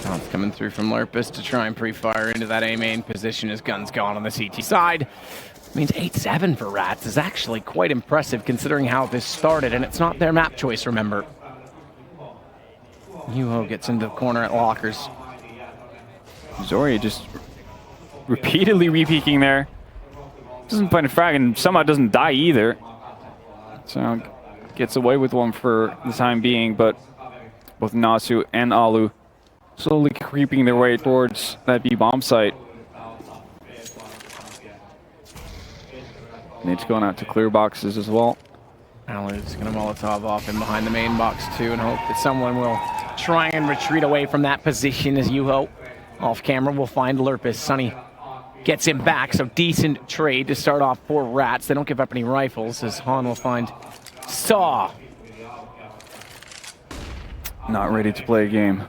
Shots coming through from Lurpus to try and pre-fire into that A main position. His gun's gone on the CT side. Means 8-7 for Rats is actually quite impressive considering how this started, and it's not their map choice, remember. Yuho gets into the corner at lockers. Zori just repeatedly re-peeking there. Doesn't find a frag and somehow doesn't die either. So gets away with one for the time being, but both Nasu and Alu slowly creeping their way towards that B bomb site. Nate's going out to clear boxes as well. Alu's going to Molotov off in behind the main box too and hope that someone will try and retreat away from that position as Yuho off camera will find Lurpus. Sunny gets him back, so decent trade to start off for Rats. They don't give up any rifles as Han will find Saw. Not ready to play a game.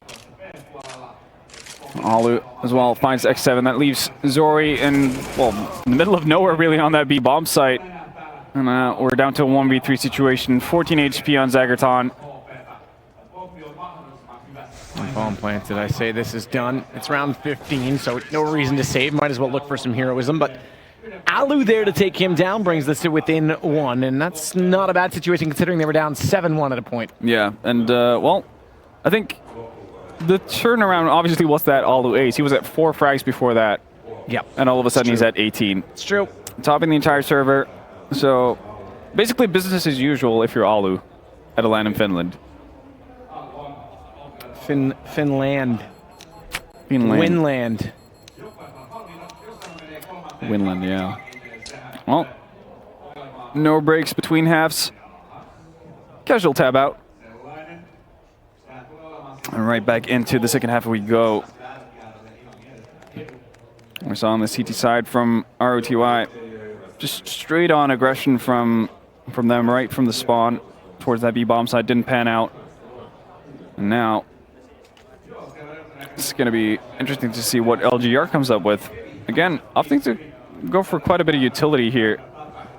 Alu as well finds X7. That leaves Zori in, well, in the middle of nowhere really on that B bomb site. And we're down to a 1v3 situation. 14 HP on Zagerton. Bomb planted. I say this is done. It's round 15, so no reason to save. Might as well look for some heroism. But Alu there to take him down brings this to within 1, and that's not a bad situation considering they were down 7-1 at a point. Yeah, and well, I think the turnaround obviously was that Alu ace. He was at 4 frags before that. Yep. And all of a sudden he's at 18. It's true. Topping the entire server. So basically business as usual if you're Alu at a LAN in Finland. Finland. Winland, yeah. Well, no breaks between halves. Casual tab out. And right back into the second half we go. We saw on the CT side from ROTY. Just straight on aggression from them right from the spawn towards that B bomb side. Didn't pan out. And now it's going to be interesting to see what LGR comes up with. Again, opting to go for quite a bit of utility here.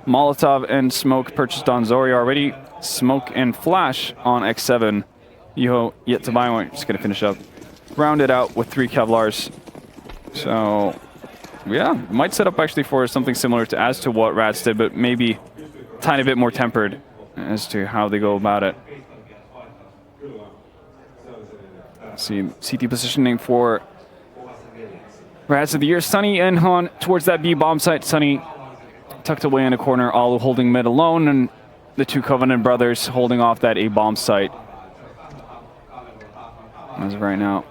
Molotov and Smoke purchased on Zori already. Smoke and Flash on X7. Yuho yet to buy one. Just going to finish up. Rounded out with 3 Kevlars. So, yeah, might set up actually for something similar to as to what Rats did, but maybe a tiny bit more tempered as to how they go about it. See CT positioning for Rats of the Year. Sunny and Han towards that B bomb site. Sunny tucked away in a corner, Alu holding mid alone, and the 2 Covenant brothers holding off that A bomb site. As of right now,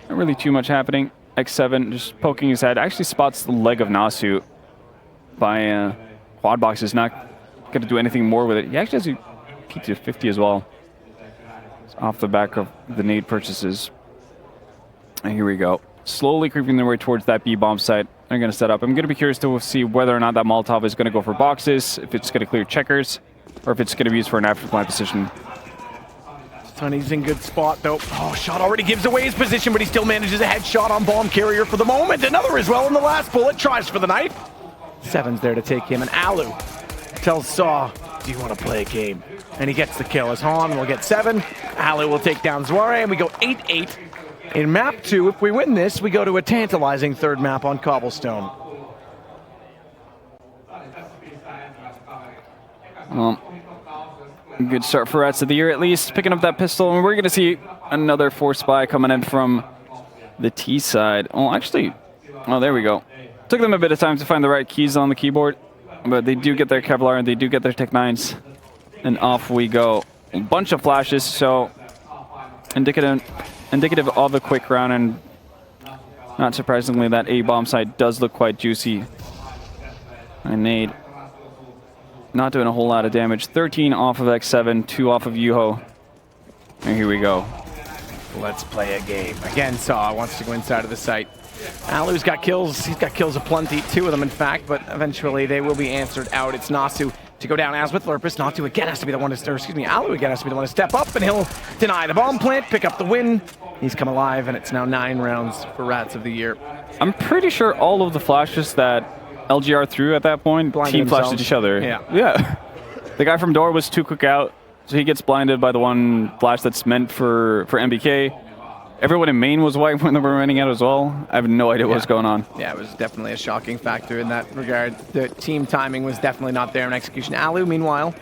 not really too much happening. X7 just poking his head. Actually spots the leg of Nasu by quad box. Is not going to do anything more with it. He actually has a peak to 50 as well. Off the back of the nade purchases. And here we go. Slowly creeping their way towards that B bomb site. They're going to set up. I'm going to be curious to see whether or not that Molotov is going to go for boxes, if it's going to clear checkers, or if it's going to be used for an afterplant position. Sunny's in good spot though. Oh, shot already gives away his position, but he still manages a headshot on bomb carrier for the moment. Another as well in the last bullet. Tries for the knife. 7's there to take him, and Alu tells Saw, do you want to play a game? And he gets the kill as Han will get 7. Alu will take down Zware, and we go 8-8 in map 2. If we win this, we go to a tantalizing 3rd map on Cobblestone. Well, good start for Rats of the Year at least. Picking up that pistol, and we're going to see another force buy coming in from the T side. Oh, actually, oh, there we go. Took them a bit of time to find the right keys on the keyboard, but they do get their Kevlar and they do get their Tech 9s. And off we go. A bunch of flashes, so indicative of a quick round, and not surprisingly that A bomb site does look quite juicy. And nade not doing a whole lot of damage. 13 off of X7, 2 off of Yuho. And here we go. Let's play a game. Again, Saw wants to go inside of the site. Alu's got kills. He's got kills aplenty, 2 of them in fact, but eventually they will be answered out. It's Nasu to go down as with Lurpus. Nasu again has to be the one to, or excuse me, Alu again has to be the one to step up, and he'll deny the bomb plant, pick up the win. He's come alive, and it's now 9 rounds for Rats of the Year. I'm pretty sure all of the flashes that LGR threw at that point, Blinded team flashed themselves. at each other. Yeah. The guy from door was too quick out, so he gets blinded by the one flash that's meant for MBK. Everyone in main was white when they were running out as well. I have no idea what's going on. Yeah, it was definitely a shocking factor in that regard. The team timing was definitely not there in execution. Alu, meanwhile,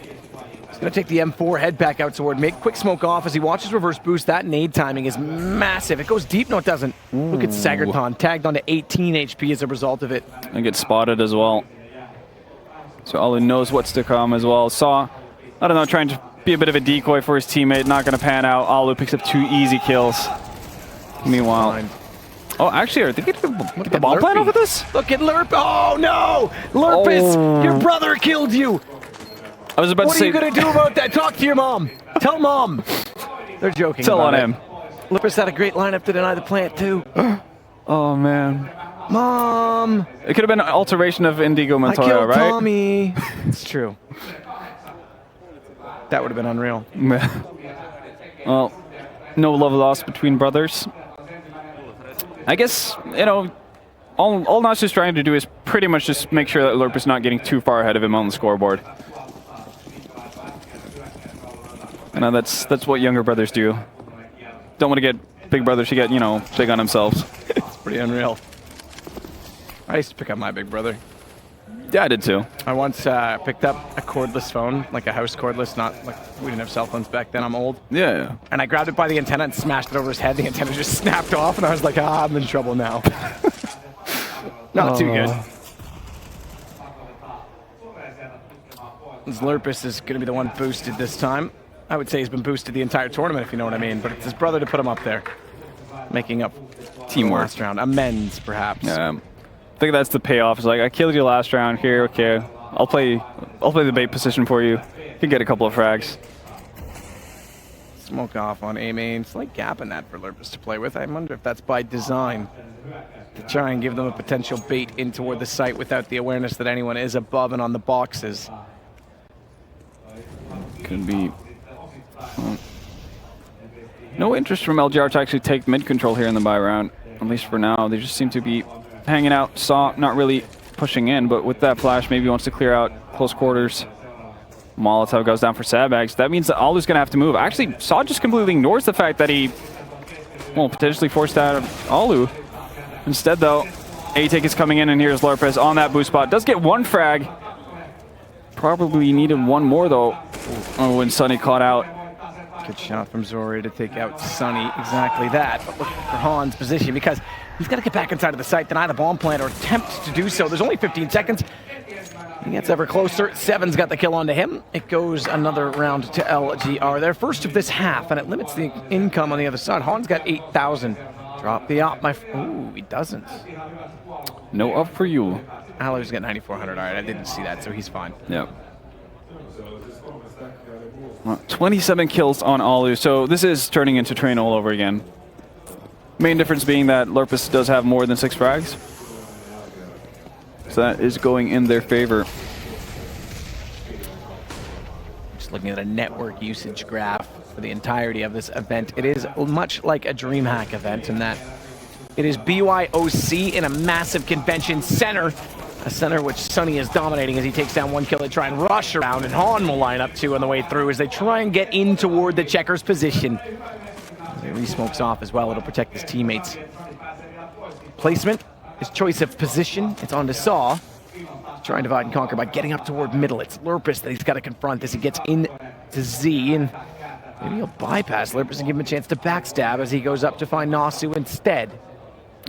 is going to take the M4, head back out toward mid. Quick smoke off as he watches reverse boost. That nade timing is massive. It goes deep. No, it doesn't. Look at Sagerton, tagged onto 18 HP as a result of it. And gets spotted as well. So Alu knows what's to come as well. Saw, I don't know, trying to be a bit of a decoy for his teammate. Not going to pan out. Alu picks up 2 easy kills. Meanwhile, oh, actually, are they going to get the bomb plant over this? Look at Lurp. Oh, no! Lurpus, your brother killed you. I was about to say. What are you going to do about that? Talk to your mom. Tell mom. They're joking. Tell on about him. it. Lurpus had a great lineup to deny the plant, too. Oh, man. Mom. It could have been an alteration of Indigo I Montoya, killed right? Tommy. It's true. That would have been unreal. Well, no love lost between brothers. I guess, you know, all Nash is trying to do is pretty much just make sure that Lurp is not getting too far ahead of him on the scoreboard. You know, that's what younger brothers do. Don't want to get big brothers to get, you know, big on themselves. It's pretty unreal. I used to pick up my big brother. Yeah, I did too. I once picked up a cordless phone, like a house cordless, not like, we didn't have cell phones back then, I'm old. Yeah. And I grabbed it by the antenna and smashed it over his head. The antenna just snapped off, and I was like, ah, I'm in trouble now. Not too good. Lurpus is going to be the one boosted this time. I would say he's been boosted the entire tournament, if you know what I mean, but it's his brother to put him up there. Making up Teamwork. last round. Amends, perhaps. I think that's the payoff. It's like, I killed you last round here, okay. I'll play the bait position for you. You can get a couple of frags. Smoke off on A main. Slight gap in that for Lurpus to play with. I wonder if that's by design, to try and give them a potential bait in toward the site without the awareness that anyone is above and on the boxes. Could be. No interest from LGR to actually take mid control here in the buy round, at least for now. They just seem to be hanging out. Saw not really pushing in, but with that flash, maybe he wants to clear out close quarters. Molotov goes down for sandbags. That means that Alu's going to have to move. Actually, Saw just completely ignores the fact that he, well, potentially forced out of Alu. Instead, though, A-Take is coming in, and here's Lurpus on that boost spot. Does get 1 frag. Probably needed 1 more, though. Oh, when Sunny caught out. Good shot from Zori to take out Sunny. Exactly that. But look for Han's position, because he's got to get back inside of the site, deny the bomb plant, or attempt to do so. There's only 15 seconds. He gets ever closer. Seven's got the kill onto him. It goes another round to LGR. Their first of this half, and it limits the income on the other side. Han's got 8,000. Drop the op, ooh, he doesn't. No up for you. Alu's got 9,400. All right, I didn't see that, so he's fine. Yep. 27 kills on Alu, so this is turning into train all over again. Main difference being that Lurpus does have more than 6 frags. So that is going in their favor. Just looking at a network usage graph for the entirety of this event. It is much like a DreamHack event in that it is BYOC in a massive convention center. A center which Sunny is dominating as he takes down 1 kill. They try and rush around, and Han will line up 2 on the way through as they try and get in toward the Checkers position. He re-smokes off as well. It'll protect his teammates. Placement, his choice of position. It's on to Saw. Trying to divide and conquer by getting up toward middle. It's Lurpus that he's got to confront as he gets in to Z, and maybe he'll bypass Lurpus and give him a chance to backstab as he goes up to find Nasu instead.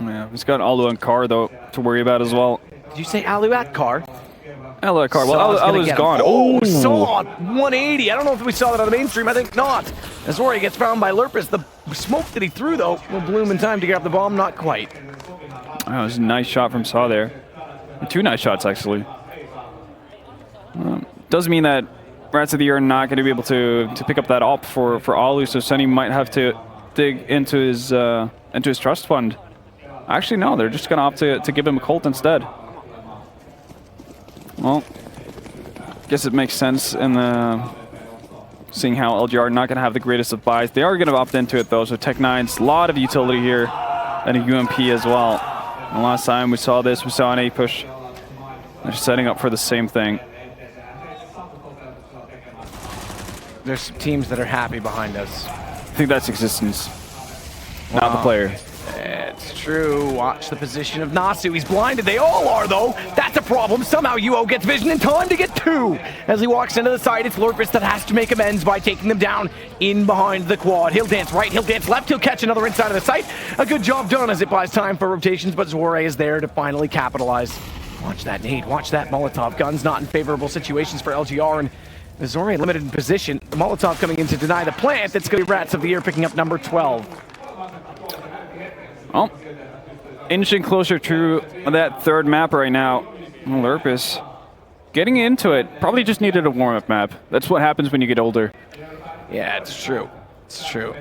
Yeah, he's got Alu and Car, though, to worry about as well. Did you say Alu at Car? Alu at Car. Well, Alu's gone. Oh, Saw 180. I don't know if we saw that on the mainstream. I think not. As Rory gets found by Lurpus. The smoke that he threw, though, will bloom in time to grab the bomb. Not quite. That was a nice shot from Saw there. 2 nice shots, actually. Does mean that Rats of the Year are not going to be able to pick up that op for Alu, so Sunny might have to dig into his trust fund. Actually, no, they're just gonna opt to give him a Colt instead. Well, guess it makes sense in the seeing how LGR are not gonna have the greatest of buys. They are gonna opt into it though, so Tech9's a lot of utility here, and a UMP as well. And last time we saw this, we saw an A push. They're setting up for the same thing. There's some teams that are happy behind us. I think that's existence, not the player. It's true. Watch the position of Nasu. He's blinded. They all are, though. That's a problem. Somehow UO gets vision in time to get two. As he walks into the side, it's Lurpus that has to make amends by taking them down in behind the quad. He'll dance right, he'll dance left, he'll catch another inside of the site. A good job done as it buys time for rotations, but Zore is there to finally capitalize. Watch that nade. Watch that Molotov. Guns not in favorable situations for LGR, and Zore limited in position. The Molotov coming in to deny the plant. It's going to be Rats of the Year picking up number 12. Well, inching closer to that third map right now. Lurpus getting into it. Probably just needed a warm-up map. That's what happens when you get older. Yeah, it's true. It's true.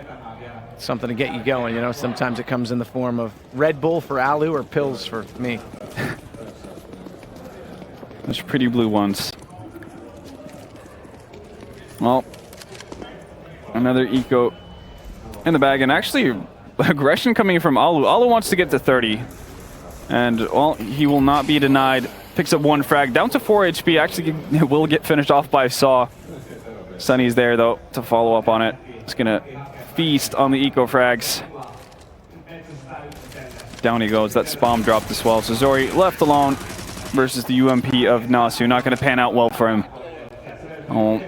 It's something to get you going, you know. Sometimes it comes in the form of Red Bull for Alu or pills for me. Those pretty blue ones. Well, another eco in the bag, and actually aggression coming from Alu. Alu wants to get to 30, and well, he will not be denied. Picks up one frag, down to 4 HP. Actually, will get finished off by Saw. Sunny's there though to follow up on it. He's gonna feast on the eco frags. Down he goes. That bomb dropped as well. So Zori left alone versus the UMP of Nasu. Not gonna pan out well for him. Oh,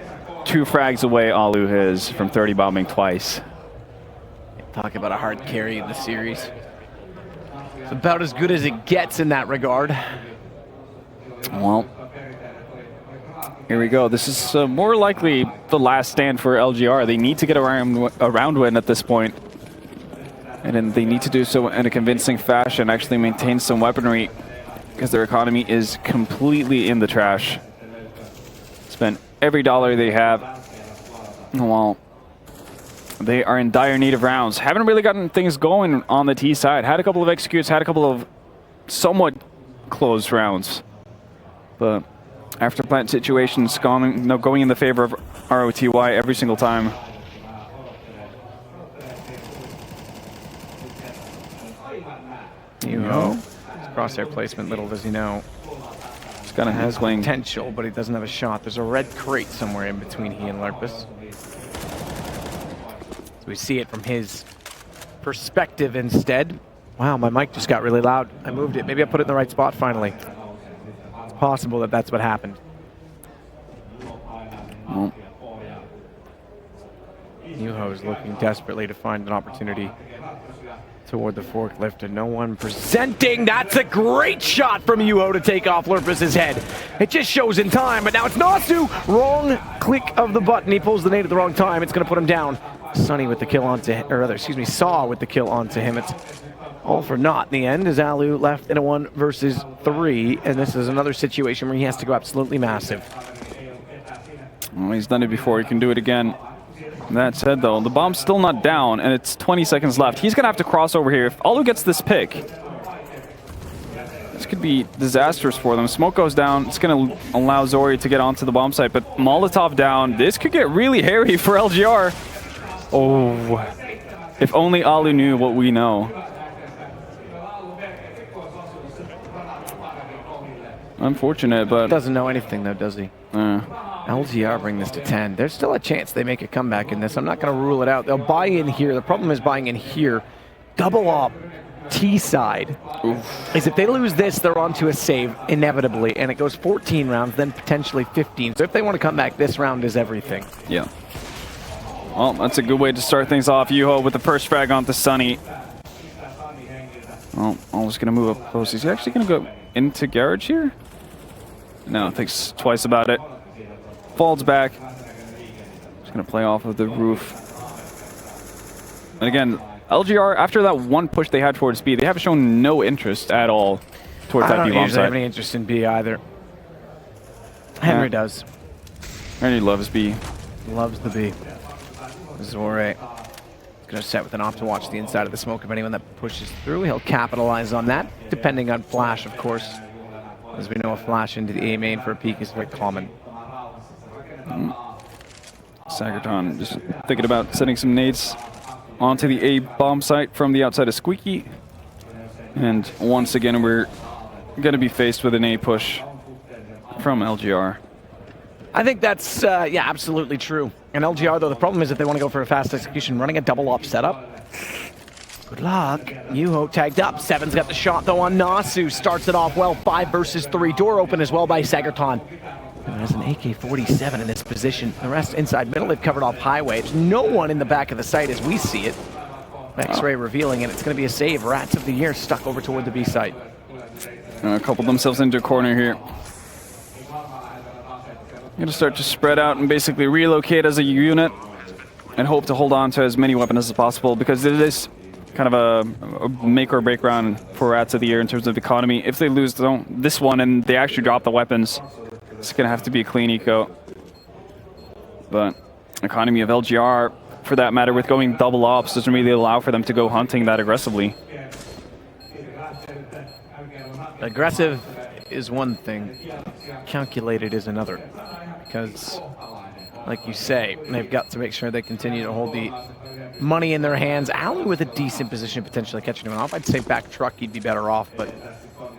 2 frags away. Alu is from 30 bombing twice. Talk about a hard carry in the series. It's about as good as it gets in that regard. Well, here we go. This is more likely the last stand for LGR. They need to get a round win at this point. And then they need to do so in a convincing fashion, actually maintain some weaponry, because their economy is completely in the trash. Spent every dollar they have. Well, they are in dire need of rounds. Haven't really gotten things going on the T side. Had a couple of executes, had a couple of somewhat close rounds. But after plant situations going in the favor of ROTY every single time. You know, his crosshair placement, little does he know. He's got a Has swing. potential, but he doesn't have a shot. There's a red crate somewhere in between he and Lurpus. So we see it from his perspective instead. Wow, my mic just got really loud. I moved it. Maybe I put it in the right spot finally. It's possible that that's what happened. Well, Yuho is looking desperately to find an opportunity toward the forklift, and no one presenting. That's a great shot from Yuho to take off Lurpus's head. It just shows in time, but now it's Nasu. Wrong click of the button. He pulls the nade at the wrong time. It's going to put him down. Sunny with the kill onto him, or rather, excuse me, Saw with the kill onto him. It's all for naught in the end, as Alu left in a 1 versus 3, and this is another situation where he has to go absolutely massive. well, he's done it before. He can do it again. That said, though, the bomb's still not down, and it's 20 seconds left. He's going to have to cross over here. If Alu gets this pick, this could be disastrous for them. Smoke goes down. It's going to allow Zori to get onto the bomb site, but Molotov down. This could get really hairy for LGR. Oh, if only Alu knew what we know. Unfortunate, but... Doesn't know anything, though, does he? LGR bring this to 10. There's still a chance they make a comeback in this. I'm not going to rule it out. They'll buy in here. The problem is buying in here. Double up T side. Oof. Is if they lose this, they're onto a save inevitably, and it goes 14 rounds, then potentially 15. So if they want to come back, this round is everything. Yeah. Well, that's a good way to start things off. Yuho with the first frag onto Sunny. Well, I'm just going to move up close. Is he actually going to go into garage here? No, thinks twice about it. Falls back. Just going to play off of the roof. And again, LGR, after that one push they had towards B, they have shown no interest at all towards that B bomb site. I don't usually have any interest in B either. Henry does. Henry loves B. Loves the B. Zore. He's going to set with an op to watch the inside of the smoke of anyone that pushes through. He'll capitalize on that, depending on flash, of course. As we know, a flash into the A main for a peek is very common. Sagerton just thinking about setting some nades onto the A bomb site from the outside of Squeaky. And once again, we're going to be faced with an A push from LGR. I think that's, yeah, absolutely true. And LGR, though, the problem is if they want to go for a fast execution, running a double op setup. Good luck. Yuho tagged up. Seven's got the shot, though, on Nasu. Starts it off well. 5 versus 3. Door open as well by Sagerton. There's an AK-47 in this position. The rest inside middle, they've covered off highway. There's no one in the back of the site as we see it. X-ray revealing, and it's going to be a save. Rats of the Year stuck over toward the B site. Coupled themselves into a corner here. Going to start to spread out and basically relocate as a unit and hope to hold on to as many weapons as possible, because it is kind of a make or break round for Rats of the Year in terms of economy. If they lose this one and they actually drop the weapons, it's going to have to be a clean eco. But economy of LGR, for that matter, with going double ops, doesn't really allow for them to go hunting that aggressively. Aggressive is one thing, calculated is another. Because, like you say, they've got to make sure they continue to hold the money in their hands. Alley with a decent position, potentially catching him off. I'd say back truck, he'd be better off, but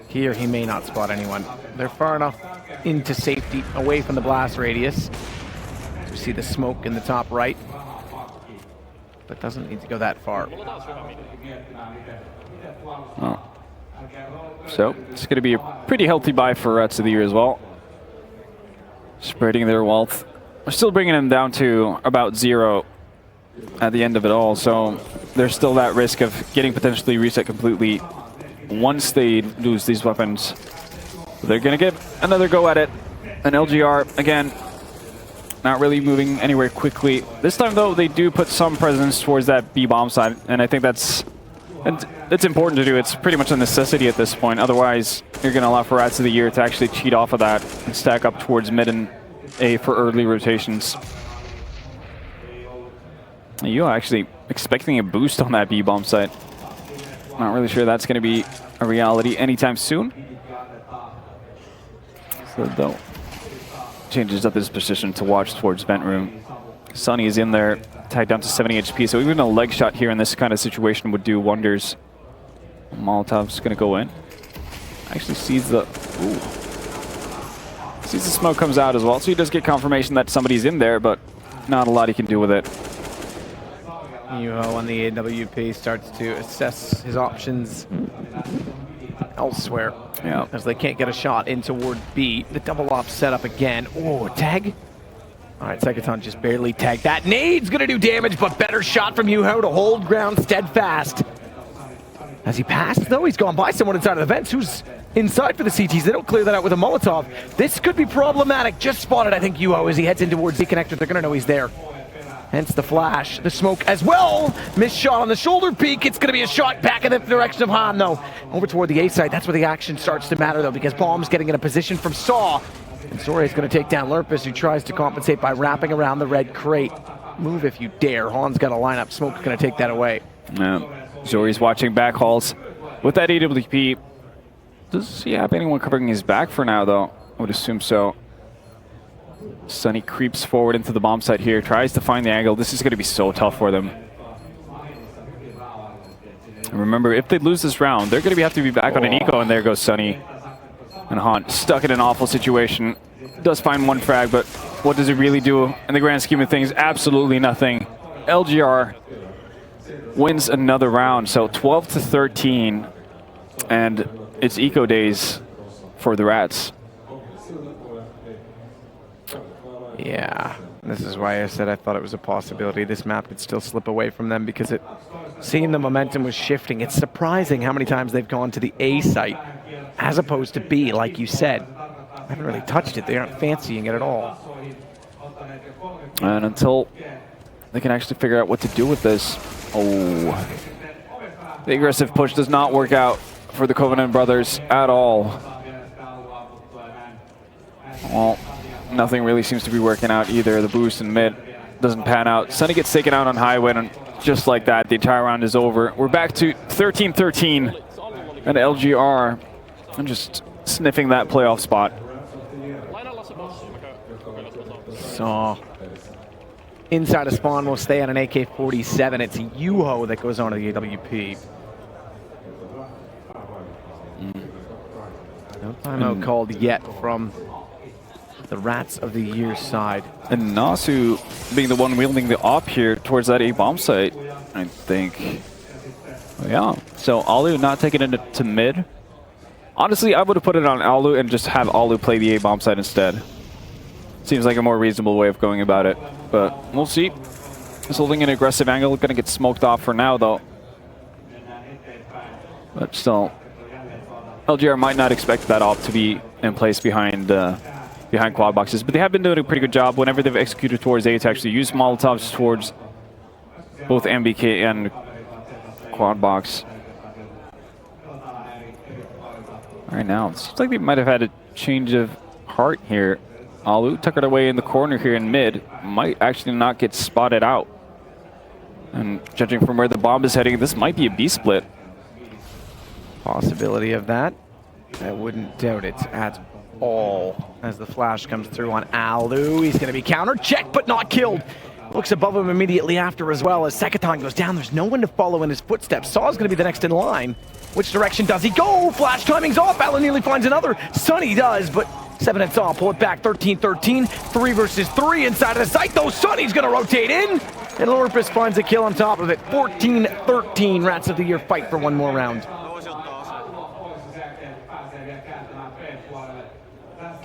here he may not spot anyone. They're far enough into safety, away from the blast radius. You see the smoke in the top right, but doesn't need to go that far. Oh. So it's going to be a pretty healthy buy for Rats of the Year as well. Spreading their wealth. We're still bringing them down to about 0 at the end of it all, so there's still that risk of getting potentially reset completely once they lose these weapons. They're going to get another go at it. And LGR, again, not really moving anywhere quickly. This time, though, they do put some presence towards that B bomb side, and I think that's it's important to do. It's pretty much a necessity at this point. Otherwise, you're going to allow for Rats of the Year to actually cheat off of that and stack up towards mid and A for early rotations. You are actually expecting a boost on that B bomb site. Not really sure that's going to be a reality anytime soon. So though, changes up his position to watch towards vent room. Sunny is in there, tagged down to 70 HP, so even a leg shot here in this kind of situation would do wonders. Molotov's going to go in. Actually sees the smoke comes out as well, so he does get confirmation that somebody's in there, but not a lot he can do with it. Yuho on the AWP starts to assess his options elsewhere. Yeah. As they can't get a shot in toward B. The double op set up again. Oh, tag. All right, Sagerton just barely tagged that. Nade's gonna do damage, but better shot from Yuho to hold ground steadfast. As he passed, though, he's gone by someone inside of the vents who's inside for the CTs. They don't clear that out with a Molotov. This could be problematic. Just spotted, I think, Yuho as he heads in towards the connector. They're gonna know he's there. Hence the flash, the smoke as well. Missed shot on the shoulder peak. It's gonna be a shot back in the direction of Han, though. Over toward the A side, that's where the action starts to matter, though, because Bomb's getting in a position from Saw. And Zorya's gonna take down Lurpus, who tries to compensate by wrapping around the red crate. Move if you dare. Han's got a lineup. Smoke's gonna take that away. Yeah. Zorya's watching back hauls with that AWP. Does he have anyone covering his back for now, though? I would assume so. Sunny creeps forward into the bomb site here, tries to find the angle. This is going to be so tough for them. And remember, if they lose this round, they're going to have to be back on an eco, and there goes Sunny. And Han stuck in an awful situation. Does find one frag, but what does it really do in the grand scheme of things? Absolutely nothing. LGR wins another round, so 12-13, and it's eco days for the Rats. Yeah, this is why I said I thought it was a possibility. This map could still slip away from them because it seemed the momentum was shifting. It's surprising how many times they've gone to the A site as opposed to B, like you said. I haven't really touched it. They aren't fancying it at all. And until they can actually figure out what to do with this. Oh. The aggressive push does not work out for the Covenant brothers at all. Well, nothing really seems to be working out either. The boost in mid doesn't pan out. Sunny gets taken out on highway, and just like that, the entire round is over. We're back to 13-13, and LGR and just sniffing that playoff spot. So inside of spawn will stay on an AK-47. It's Yuho that goes on to the AWP. No timeout called yet from the Rats of the Year side. And Nasu being the one wielding the op here towards that A-bomb site, I think. Yeah, so Alu not taking it to mid. Honestly, I would have put it on Alu and just have Alu play the A-bomb site instead. Seems like a more reasonable way of going about it, but we'll see. He's holding an aggressive angle, gonna get smoked off for now though. But still, LGR might not expect that op to be in place behind quad boxes, but they have been doing a pretty good job whenever they've executed towards A to actually use Molotovs towards both MBK and quad box. All right, now it seems like they might have had a change of heart here. Alu tuckered away in the corner here in mid, might actually not get spotted out. And judging from where the bomb is heading, this might be a B split. Possibility of that. I wouldn't doubt it at all. As the flash comes through on Alu, he's going to be countered, checked but not killed. Looks above him immediately after as well. As Sekitan goes down, there's no one to follow in his footsteps. Saw's going to be the next in line. Which direction does he go? Flash timing's off. Alu nearly finds another. Sunny does, but 7 and Saw pull it back. 13-13. 3 versus 3 inside of the site, though. Sunny's going to rotate in. And Lorpus finds a kill on top of it. 14-13. Rats of the Year fight for one more round.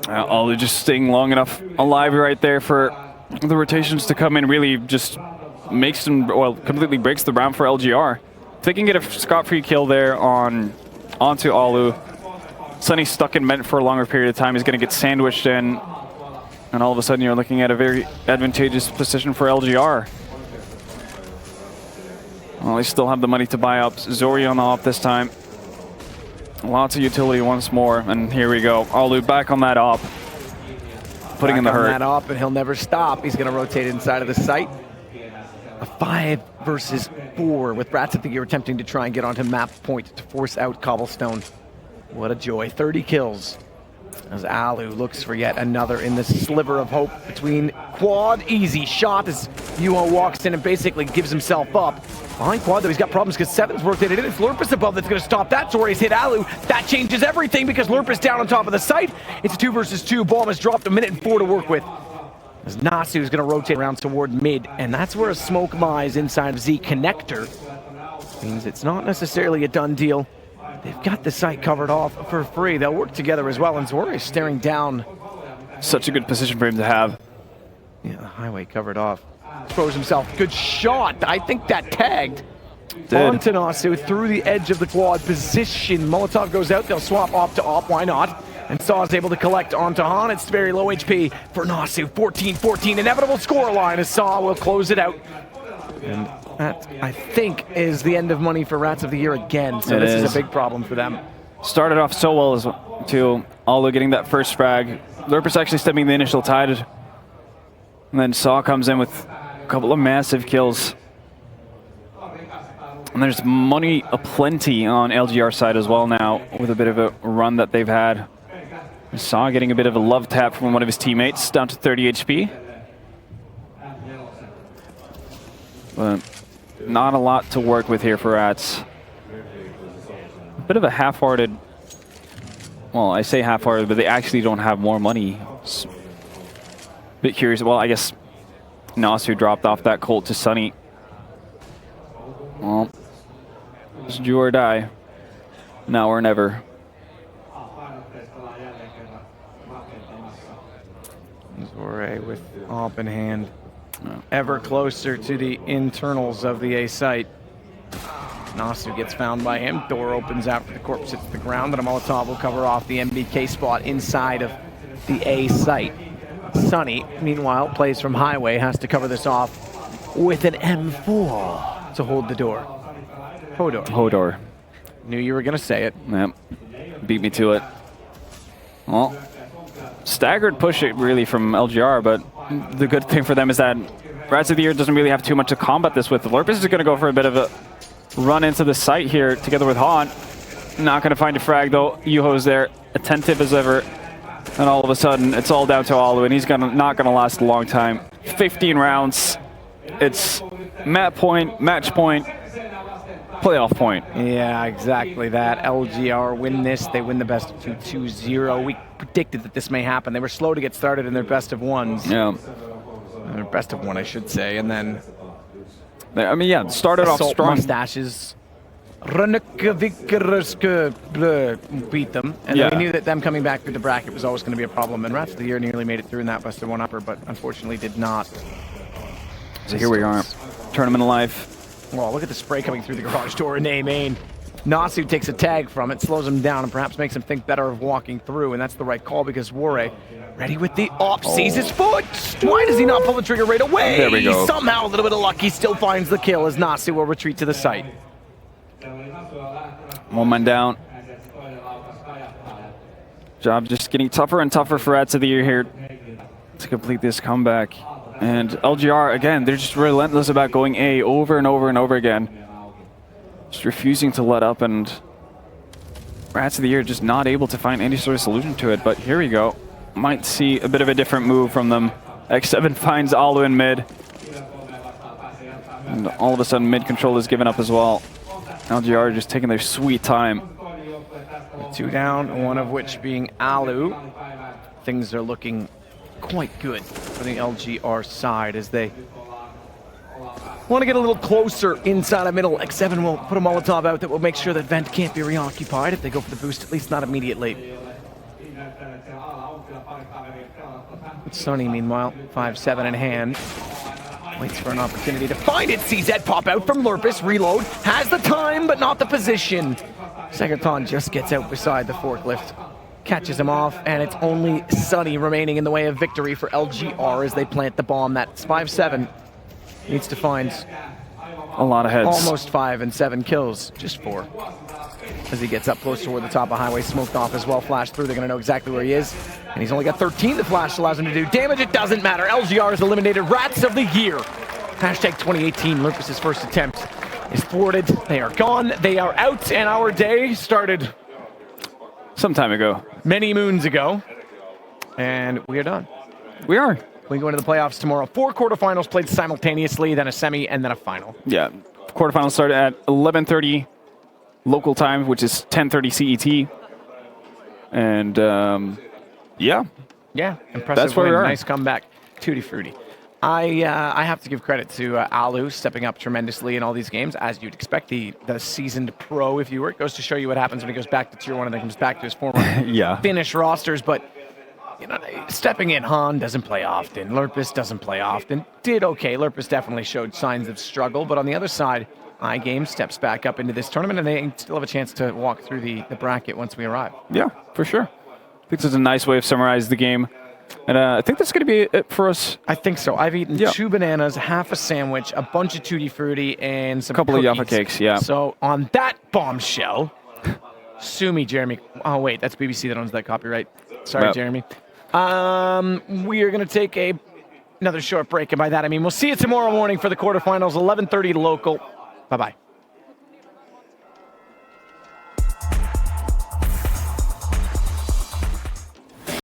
Alu just staying long enough alive right there for the rotations to come in. Really just makes them, well, completely breaks the round for LGR. If they can get a scot-free kill there onto Alu, Sunny stuck in vent for a longer period of time. He's going to get sandwiched in, and all of a sudden you're looking at a very advantageous position for LGR. Well, they still have the money to buy up Zori on the op this time. Lots of utility once more, and here we go. Alu back on that op, putting in the hurt. That op, and he'll never stop. He's going to rotate inside of the site. A 5 versus 4 with Rats of the Year attempting to try and get onto map point to force out Cobblestone. What a joy. 30 kills as Alu looks for yet another in the sliver of hope between quad. Easy shot as Yuho walks in and basically gives himself up. Behind quad, though, he's got problems because 7's rotated in. It's Lurpus above that's going to stop that. Zori's hit Alu. That changes everything because Lurpus down on top of the site. It's a 2 versus 2. Bomb has dropped, 1 minute and 4 to work with. As Nasu is going to rotate around toward mid, and that's where a smoke lies inside of Z connector. Means it's not necessarily a done deal. They've got the site covered off for free. They'll work together as well, and Zori is staring down. Such a good position for him to have. Yeah, the highway covered off. Throws himself. Good shot. I think that tagged onto Nasu through the edge of the quad position. Molotov goes out. They'll swap op to op. Why not? And Saw is able to collect onto Han. It's very low HP for Nasu. 14-14. Inevitable scoreline as Saw will close it out. And that, I think, is the end of money for Rats of the Year again. So this is a big problem for them. Started off so well as well, too. Alu getting that first frag. Lurpus actually stemming the initial tide. And then Saw comes in with a couple of massive kills. And there's money aplenty on LGR side as well now, with a bit of a run that they've had. Saw getting a bit of a love tap from one of his teammates, down to 30 HP. But not a lot to work with here for Rats. A bit of a half-hearted, well, I say half-hearted, but they actually don't have more money. It's a bit curious. Well, I guess Nasu dropped off that Colt to Sunny. Well, it's do or die. Now or never. Zori with op in hand. Ever closer to the internals of the A site. Nasu gets found by him. Door opens after the corpse hits the ground, and a Molotov will cover off the MBK spot inside of the A site. Sunny, meanwhile, plays from highway, has to cover this off with an M4 to hold the door. Hodor. Hodor. Knew you were going to say it. Yep. Beat me to it. Well, staggered push it really from LGR, but the good thing for them is that Rats of the Year doesn't really have too much to combat this with. Lurpus is going to go for a bit of a run into the site here together with Han. Not going to find a frag though. Yuho's there, attentive as ever. And all of a sudden, it's all down to Alu, and he's not going to last a long time. 15 rounds. It's match point, playoff point. Yeah, exactly that. LGR win this. They win the best of 2-2-0. We predicted that this may happen. They were slow to get started in their best of ones. Yeah. Their best of one, I should say. And then... I mean, yeah, started off strong. Mustaches. Beat them. And then we knew that them coming back through the bracket was always going to be a problem. And Rats of the Year nearly made it through in that best of one upper, but unfortunately did not. So here we are. Tournament of life. Well, look at the spray coming through the garage door in A main. Nasu takes a tag from it, slows him down, and perhaps makes him think better of walking through, and that's the right call because Warre, ready with the op, sees his foot! Why does he not pull the trigger right away? There we go. Somehow a little bit of luck, he still finds the kill as Nasu will retreat to the site. 1 man down. Job just getting tougher and tougher for Rats of the Year here to complete this comeback. And LGR, again, they're just relentless about going A over and over and over again. Just refusing to let up, and Rats of the Year just not able to find any sort of solution to it. But here we go. Might see a bit of a different move from them. X7 finds Alu in mid. And all of a sudden, mid control is given up as well. LGR just taking their sweet time. 2 down, one of which being Alu. Things are looking quite good for the LGR side as they want to get a little closer inside a middle. X7 will put a Molotov out that will make sure that Vent can't be reoccupied if they go for the boost, at least not immediately. Sonny, meanwhile, 5-7 in hand. Waits for an opportunity to find it. Sees Ed pop out from Lurpus. Reload. Has the time, but not the position. Segaton just gets out beside the forklift. Catches him off, and it's only Sonny remaining in the way of victory for LGR as they plant the bomb. That's 5-7. Needs to find a lot of heads. Almost 5 and 7 kills. Just 4. As he gets up close toward the top of highway, smoked off as well, flashed through. They're going to know exactly where he is. And he's only got 13. The flash allows him to do damage. It doesn't matter. LGR is eliminated. Rats of the Year. Hashtag 2018. Lurpus' first attempt is thwarted. They are gone. They are out. And our day started some time ago. Many moons ago. And we are done. We are. We go into the playoffs tomorrow. 4 quarterfinals played simultaneously, then a semi, and then a final. Yeah. Quarterfinals started at 11:30 local time, which is 10:30 CET. And yeah. Yeah, impressive. That's where win. we are. Nice comeback. Tutti frutti. I have to give credit to Alu stepping up tremendously in all these games, as you'd expect. The seasoned pro, if you were. It goes to show you what happens when he goes back to Tier 1 and then comes back to his former Finnish rosters. But you know, stepping in, Han doesn't play often. Lurpus doesn't play often. Did okay. Lurpus definitely showed signs of struggle. But on the other side, iGame steps back up into this tournament, and they still have a chance to walk through the bracket once we arrive. Yeah, for sure. I think this is a nice way of summarizing the game. And I think that's going to be it for us. I think so. I've eaten 2 bananas, half a sandwich, a bunch of Tutti Frutti, and some couple cookies. of Jaffa cakes, yeah. So on that bombshell, sue me, Jeremy. Oh, wait, that's BBC that owns that copyright. Sorry, Jeremy. We are going to take another short break, and by that I mean we'll see you tomorrow morning for the quarterfinals, 11:30 local. Bye-bye.